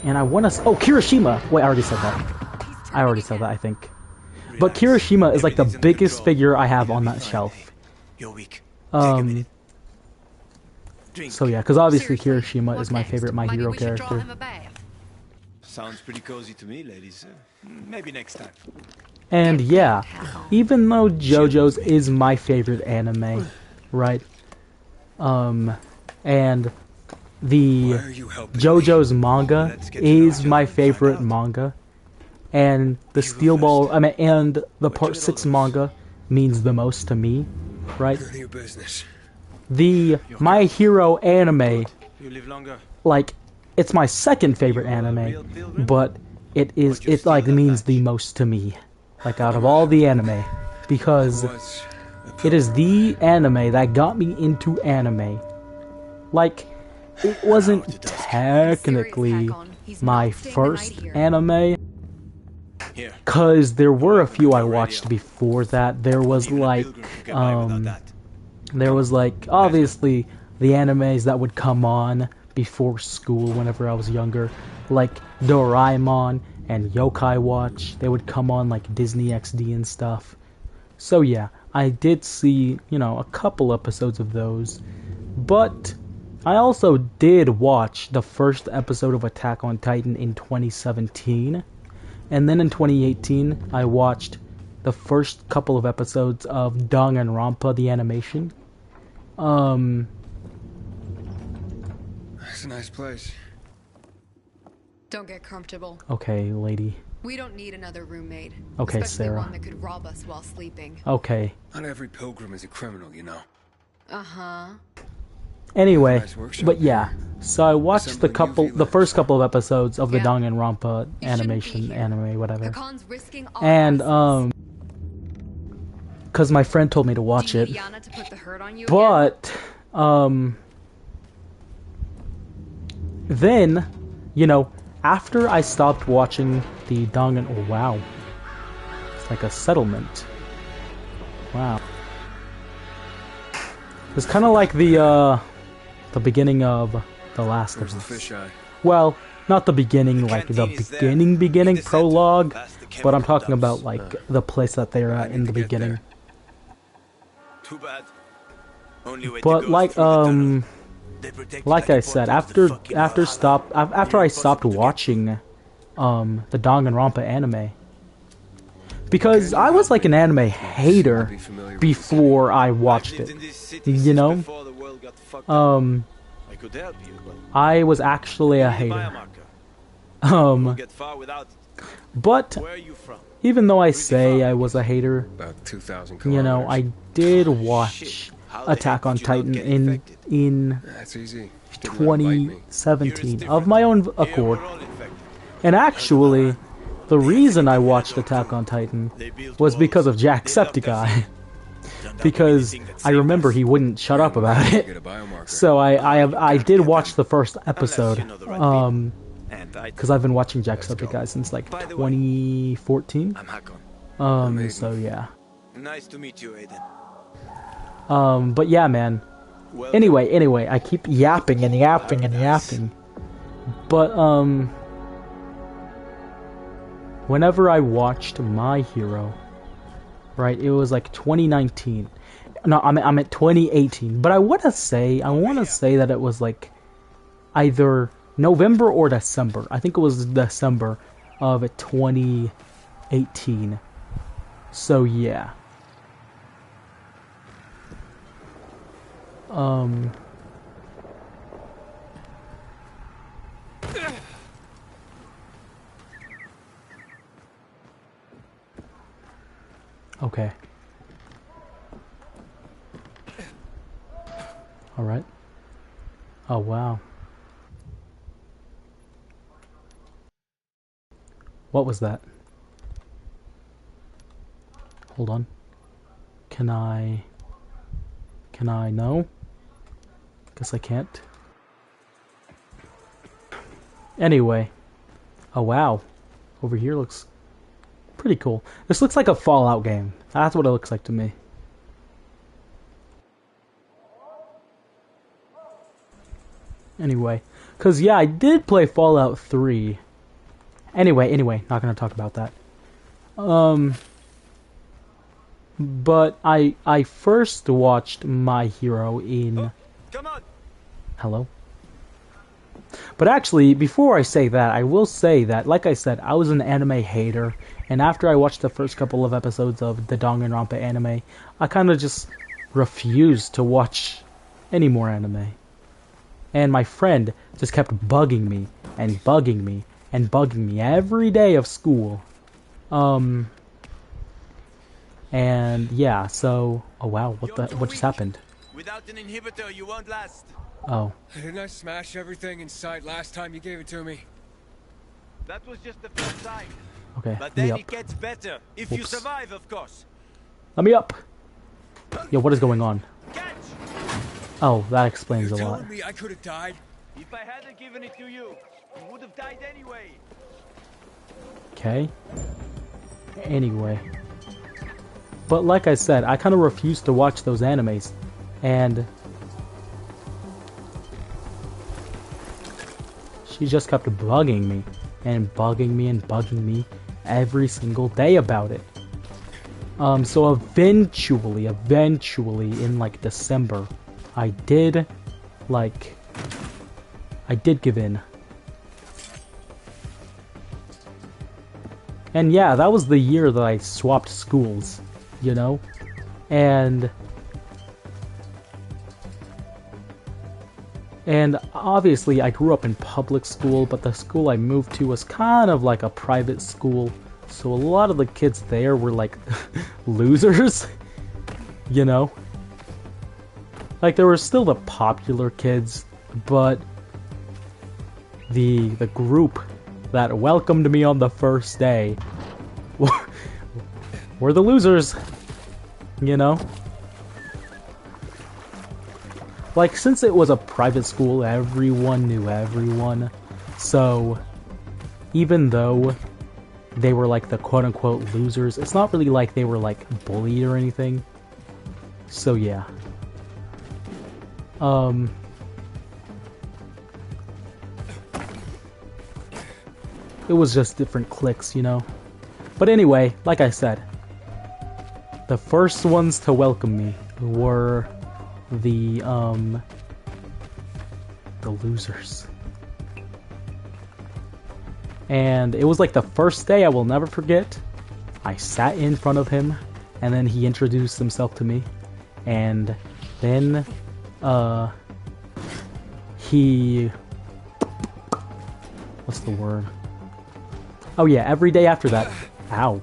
and I want to... Oh, Kirishima! Wait, I already said that. I think. But Kirishima is, like, the biggest figure I have on that shelf. So yeah, because obviously Kirishima is my favorite My Hero character. Sounds pretty cozy to me, ladies. Maybe next time. And yeah, even though JoJo's is my favorite anime, right? And the JoJo's manga is my favorite manga, and the Steel Ball, and the Part 6 manga means the most to me, right? The My Hero anime, like, it's my second favorite anime, but it like means the most to me, like, out of all the anime, because it is the anime that got me into anime. Like, it wasn't technically my first anime, because there were a few I watched before that. There was like obviously the animes that would come on before school whenever I was younger, like Doraemon and Yokai Watch. They would come on like Disney XD and stuff. So yeah, I did see, you know, a couple episodes of those, but I also did watch the first episode of Attack on Titan in 2017, and then in 2018 I watched the first couple of episodes of Danganronpa the animation. It's a nice place. Don't get comfortable. Okay, lady. We don't need another roommate. Okay, especially Sarah. one that could rob us while sleeping. Okay. Not every pilgrim is a criminal, you know. Uh-huh. Anyway, Nice workshop. but yeah. So I watched Assembling UV the first couple of episodes of the Yeah. Danganronpa You animation shouldn't be here. anime, whatever. Hakon's risking all And assets. because my friend told me to watch Do you it, need Yana to put the hurt on you but then, you know, after I stopped watching the oh wow, it's like a settlement. Wow, it's kind of like the beginning of The Last Where's of the Us. fisheye? Well, not the beginning, like the canteen is there. beginning In the center, prologue, past the but I'm chemical talking about dumps. like the place that they're I at need in to the get beginning. there. Too bad. Only way to But go like is through the tunnel. They protect you like I a said, portal to the fucking Valhalla. after I stopped Impossible to get watching the Danganronpa anime, because I was like an anime hater Be familiar with before I watched Lived it. in this city You since know? before the world got fucked up. I could help you, but I was actually a hater. biomarker. We'll get far without it. But Where are you from? even though I say I was a hater, About 2,000 you kilometers. know, I did watch How the Attack heck on did you not Titan get in infected? That's easy. Didn't let him bite me. 2017 of my own Here, accord. we're all infected. And actually, the reason I watched Attack on Titan They built was walls. because of They love their Jacksepticeye. food. Turned out Because anything that I saved remember us. he wouldn't shut up about Get it. a biomarker. So I did watch the first episode, you know the right people. And I because I've been watching Jacksepticeye since like By the way, 2014. I'm Hakon. Amazing. So yeah. Nice to meet you, Aiden. But yeah, man. Welcome. Anyway, I keep yapping and yapping and yapping. But whenever I watched My Hero, right, it was like 2019. No, I'm at 2018. But I want to say that it was like either November or December. I think it was December of 2018. So yeah. Okay. All right. Oh wow. What was that? Hold on. Can I no? Guess I can't. Anyway. Oh wow. Over here looks pretty cool. This looks like a Fallout game. That's what it looks like to me. Anyway, cause yeah, I did play Fallout 3. Anyway, not gonna talk about that. But I first watched My Hero in... Come on. Hello? But actually, before I say that, I will say that, like I said, I was an anime hater, and after I watched the first couple of episodes of the Danganronpa anime, I kind of just refused to watch any more anime. And my friend just kept bugging me, and bugging me, and bugging me every day of school. And yeah, so... Oh wow, what just happened? Without an inhibitor, you won't last. Oh. Didn't I smash everything in sight last time you gave it to me? That was just the first time. Okay, But let me then up. it gets better. If you Whoops. survive, of course. Let me up! Yo, what is going on? Catch! Oh, that explains a You're lot. telling me I could have died? If I hadn't given it to you, you would have died anyway. Okay. Anyway. But like I said, I kind of refused to watch those animes. And... she just kept bugging me. And bugging me and bugging me every single day about it. So eventually, in like December, I did, like, I did give in. And yeah, that was the year that I swapped schools, you know? And obviously I grew up in public school, but the school I moved to was kind of like a private school. So a lot of the kids there were like losers, you know? Like there were still the popular kids, but the group that welcomed me on the first day were the losers, you know? Like, since it was a private school, everyone knew everyone, so even though they were like the quote-unquote losers, it's not really like they were like bullied or anything, so yeah. It was just different cliques, you know? But anyway, like I said, the first ones to welcome me were the losers. And it was like the first day I will never forget. I sat in front of him, and then he introduced himself to me, and then he... what's the word? Oh yeah, every day after that... Ow.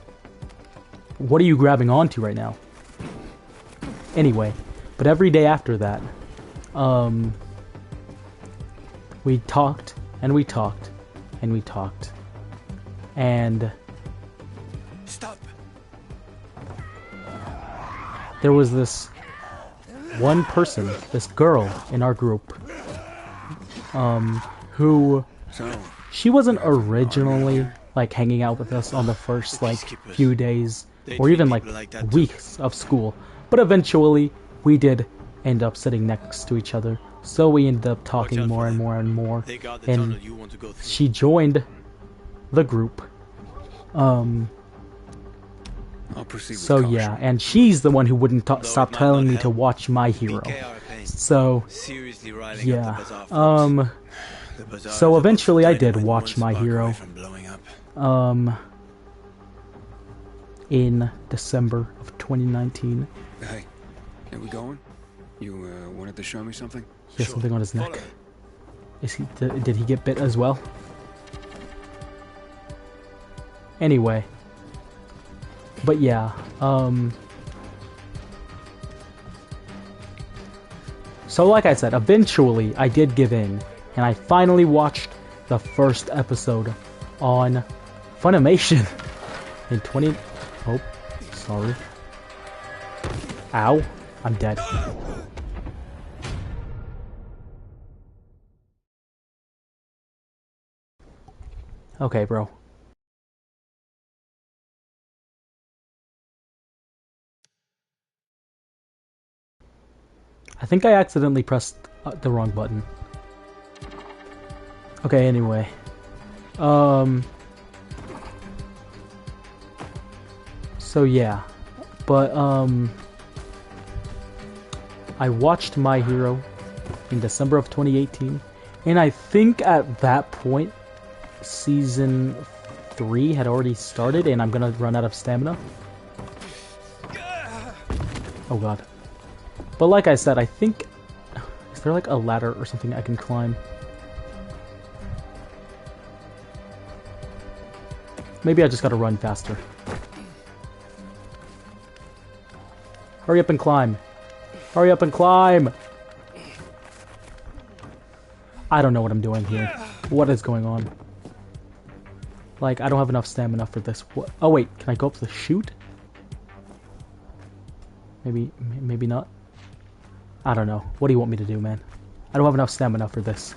What are you grabbing onto right now? Anyway, but every day after that, we talked, and we talked, and we talked. And... Stop! There was this one person, this girl in our group, who... She wasn't originally like hanging out with us on the first like few days or even like weeks of school, but eventually we did end up sitting next to each other, so we ended up talking more and more and more, and she joined the group. So yeah, and she's the one who wouldn't stop telling me to watch My Hero. So yeah, so eventually I did watch My Hero in December of 2019. Hey, are we going? You wanted to show me something? He has something on his neck. Is he? Did he get bit as well? Anyway, but yeah, so like I said, eventually I did give in, and I finally watched the first episode on Funimation in 20... Oh, sorry. Ow, I'm dead. Okay, bro. I think I accidentally pressed the wrong button. Okay, anyway. So yeah. But, I watched My Hero in December of 2018. And I think at that point, Season 3 had already started, and I'm gonna run out of stamina. Oh god. But like I said, I think... Is there like a ladder or something I can climb? Maybe I just gotta run faster. Hurry up and climb. Hurry up and climb! I don't know what I'm doing here. What is going on? Like, I don't have enough stamina for this. What? Oh wait, can I go up the chute? Maybe not. I don't know. What do you want me to do, man? I don't have enough stamina for this.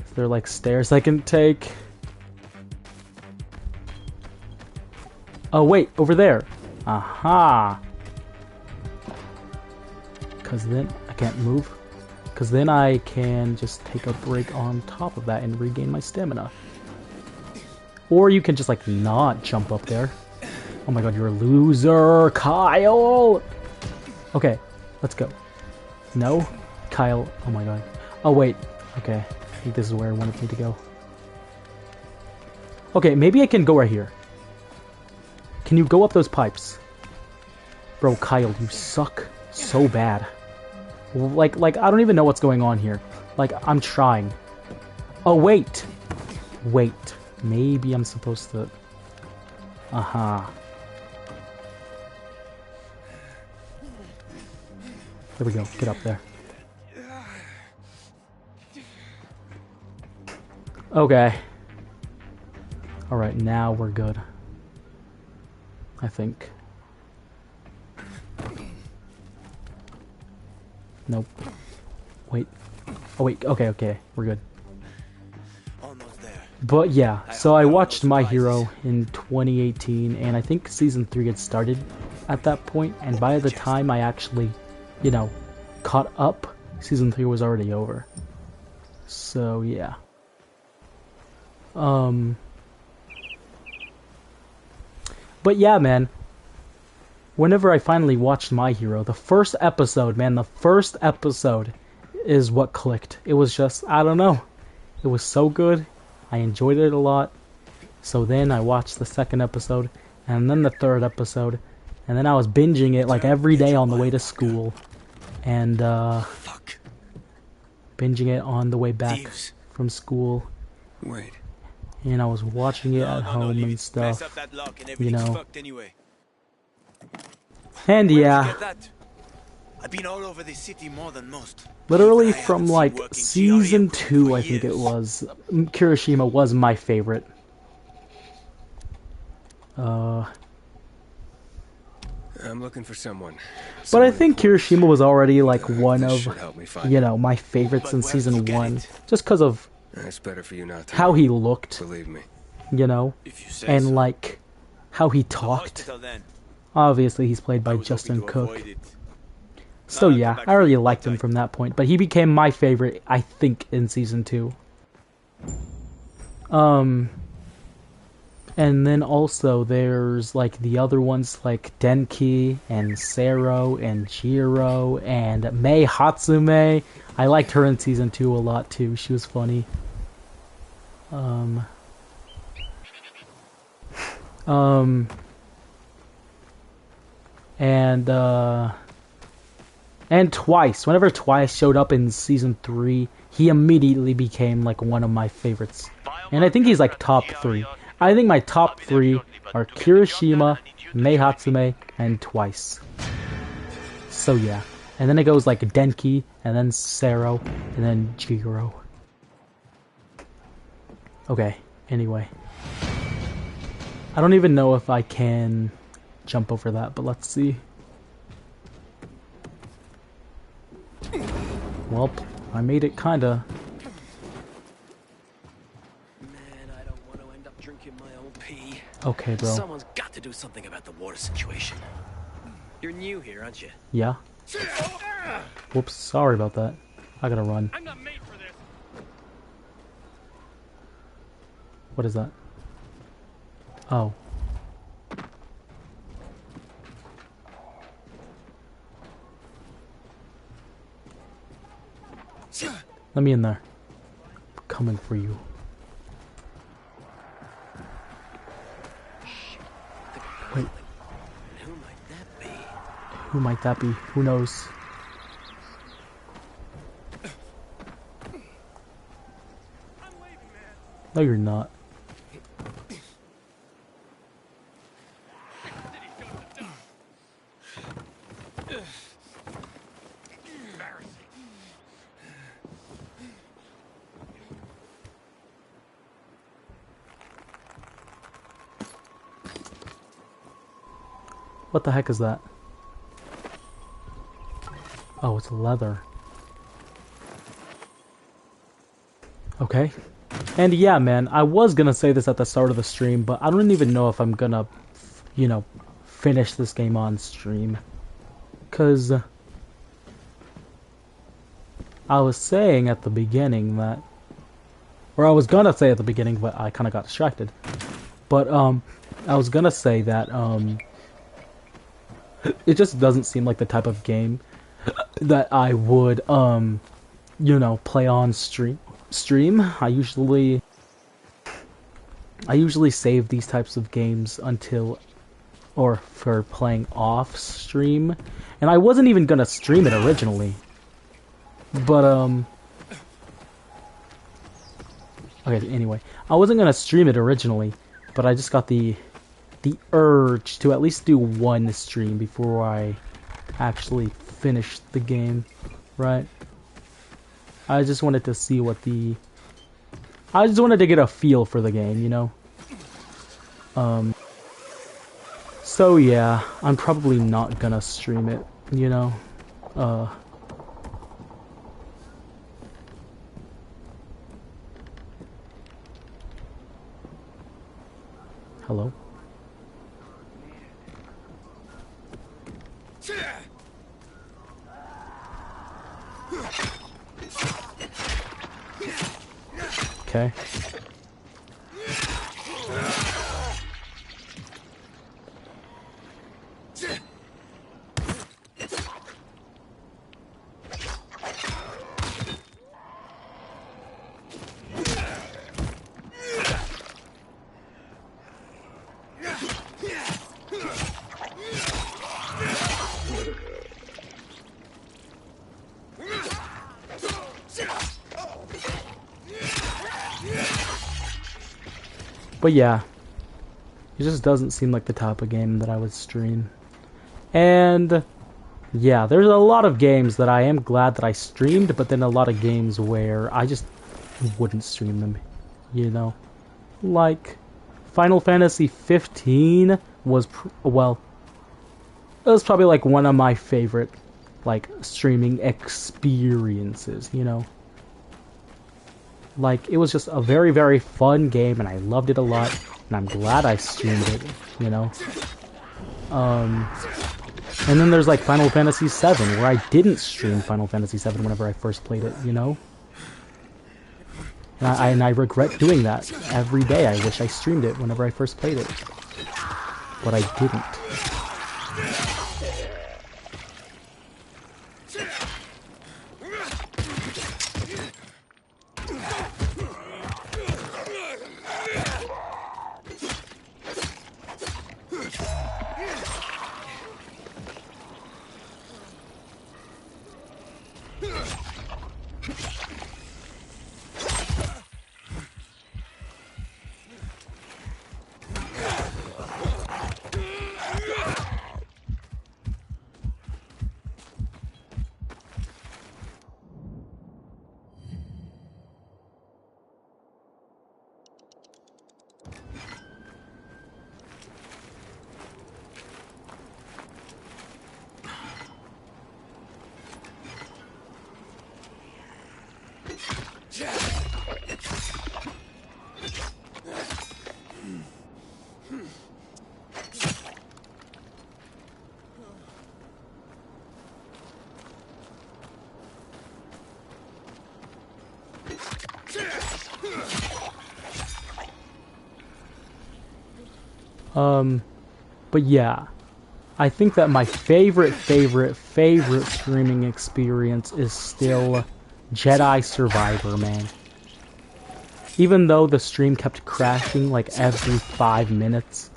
Is there like stairs I can take? Oh wait, over there. Aha! Cause then I can't move. Cause then I can just take a break on top of that and regain my stamina. Or you can just like not jump up there. Oh my god, you're a loser, Kyle! Okay, let's go. No? Kyle. Oh my god. Oh wait. Okay. I think this is where I wanted me to go. Okay, maybe I can go right here. Can you go up those pipes? Bro, Kyle, you suck so bad. Like, I don't even know what's going on here. Like, I'm trying. Oh, wait. Wait. Maybe I'm supposed to... Uh-huh. There we go. Get up there. Okay. Alright, now we're good. I think. Nope. Wait. Oh wait, okay, we're good. But yeah, so I watched My Hero in 2018, and I think Season 3 had started at that point, and by the time I actually, you know, caught up, Season 3 was already over. So yeah. But yeah, man. Whenever I finally watched My Hero, the first episode, man, the first episode is what clicked. It was just, I don't know. It was so good. I enjoyed it a lot. So then I watched the second episode, and then the third episode, and then I was binging it like every day on the way to school. And, binging it on the way back from school. Wait. And I was watching it at home and stuff, you know. And yeah, I've been all over this city more than most. literally from like Season 2, I think it was, Kirishima was my favorite. I'm looking for someone. But I think Kirishima was already like one of, you know, my favorites in Season 1, just because of It's better for you not to. how he looked, Believe me. you know, and like how he talked. Obviously, he's played by Justin Cook. So yeah, I really liked him from that point. But he became my favorite, I think, in Season 2. And then also there's like the other ones like Denki and Sero and Jiro and Mei Hatsume. I liked her in Season 2 a lot too. She was funny. And Twice. Whenever Twice showed up in Season 3, he immediately became like one of my favorites. And I think he's like top 3. I think my top 3 are Kirishima, Mei Hatsume, and Twice. So yeah. And then it goes like Denki, and then Sero, and then Jiro. Okay, anyway. I don't even know if I can jump over that, but let's see. Well, I made it kinda. Man, I don't want to end up drinking my own pee. Okay, bro. Someone's got to do something about the water situation. You're new here, aren't you? Yeah. Whoops, sorry about that. I gotta run. I'm not made for this. What is that? Oh. Let me in there. I'm coming for you. Wait. Who might that be? Who might that be? Who knows? No, you're not. What the heck is that? Oh, it's leather. Okay. And yeah, man, I was gonna say this at the start of the stream, but I don't even know if I'm gonna, you know, finish this game on stream. 'Cause I was saying at the beginning that, or I was gonna say at the beginning, but I kinda got distracted. But, I was gonna say that, it just doesn't seem like the type of game that I would, you know, play on stream. I usually save these types of games until, or for playing off stream. And I wasn't even gonna stream it originally. But, okay, anyway. I wasn't gonna stream it originally, but I just got the urge to at least do one stream before I actually finish the game, right? I just wanted to see what I just wanted to get a feel for the game, you know? So yeah, I'm probably not gonna stream it, you know? Hello? Okay. But yeah, it just doesn't seem like the type of game that I would stream. And yeah, there's a lot of games that I am glad that I streamed, but then a lot of games where I just wouldn't stream them, you know? Like, Final Fantasy 15 was, well, it was probably like one of my favorite, like, streaming experiences, you know? Like, it was just a very, very fun game, and I loved it a lot, and I'm glad I streamed it, you know? And then there's, like, Final Fantasy 7, where I didn't stream Final Fantasy 7 whenever I first played it, you know? And I regret doing that every day. I wish I streamed it whenever I first played it. But I didn't. But yeah, I think that my favorite streaming experience is still Jedi Survivor, man. Even though the stream kept crashing like every 5 minutes,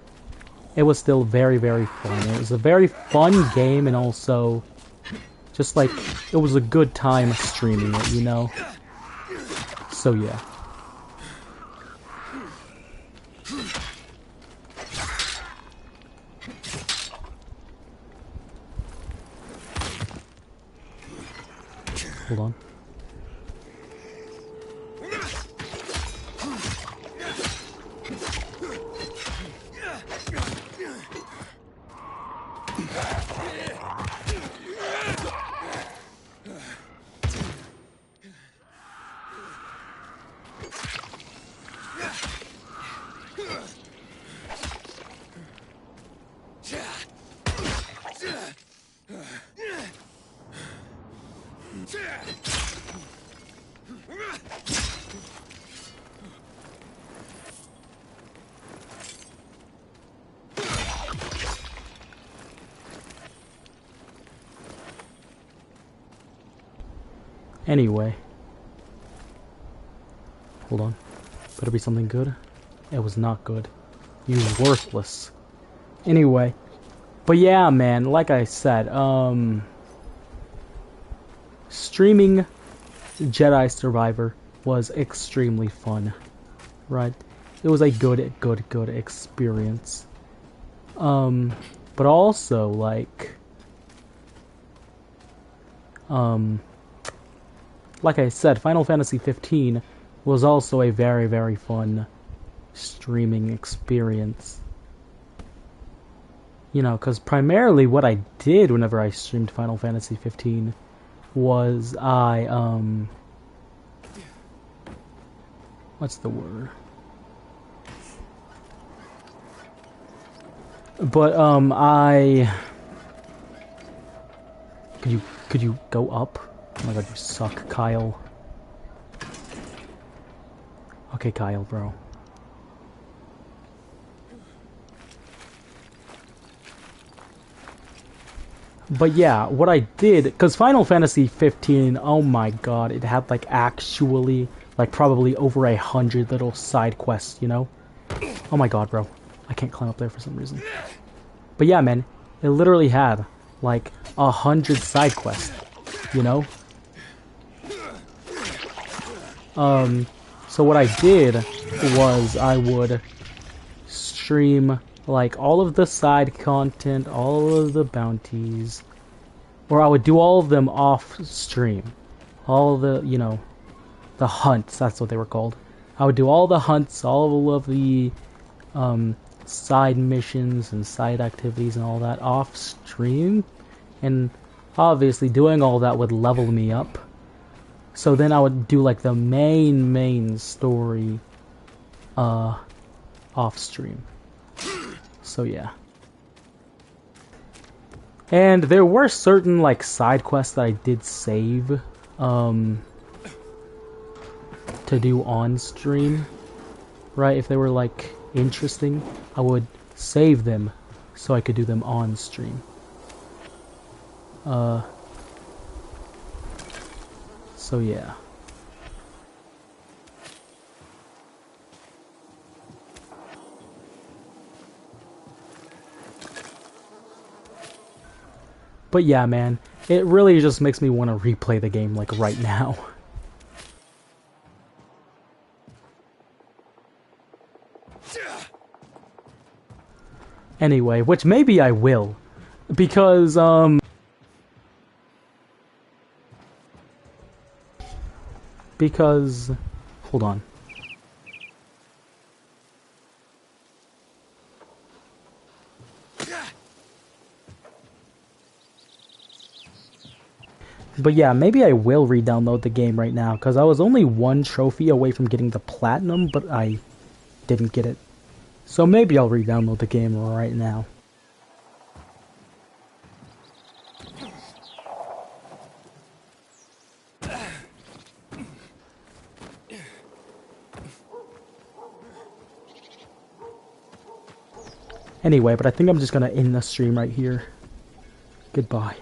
it was still very, very fun. It was a very fun game, and also just like, it was a good time streaming it, you know? So yeah. Hold on. Anyway. Hold on. Better be something good. It was not good. You worthless. Anyway. But yeah, man, like I said, streaming Jedi Survivor was extremely fun. Right? It was a good experience. But also, like I said, Final Fantasy 15 was also a very, very fun streaming experience. You know, because primarily what I did whenever I streamed Final Fantasy 15 was what's the word? But could you go up? Oh my god, you suck, Kyle. Okay, Kyle, bro. But yeah, what I did, because Final Fantasy 15, oh my god, it had like actually, like probably over 100 little side quests, you know? Oh my god, bro. I can't climb up there for some reason. But yeah, man, it literally had like 100 side quests, you know? So what I did was I would stream like all of the side content, all of the bounties, or I would do all of them off stream. All the, you know, the hunts, that's what they were called. I would do all the hunts, all of the side missions and side activities and all that off stream, and obviously doing all that would level me up. So then I would do like the main story off stream. So yeah. And there were certain like side quests that I did save to do on stream, right? If they were like interesting, I would save them so I could do them on stream. So yeah. But yeah, man, it really just makes me want to replay the game like right now. Anyway, which maybe I will, because hold on. But yeah, maybe I will re-download the game right now, because I was only one trophy away from getting the platinum, but I didn't get it. So maybe I'll re-download the game right now. Anyway, but I think I'm just gonna end the stream right here. Goodbye.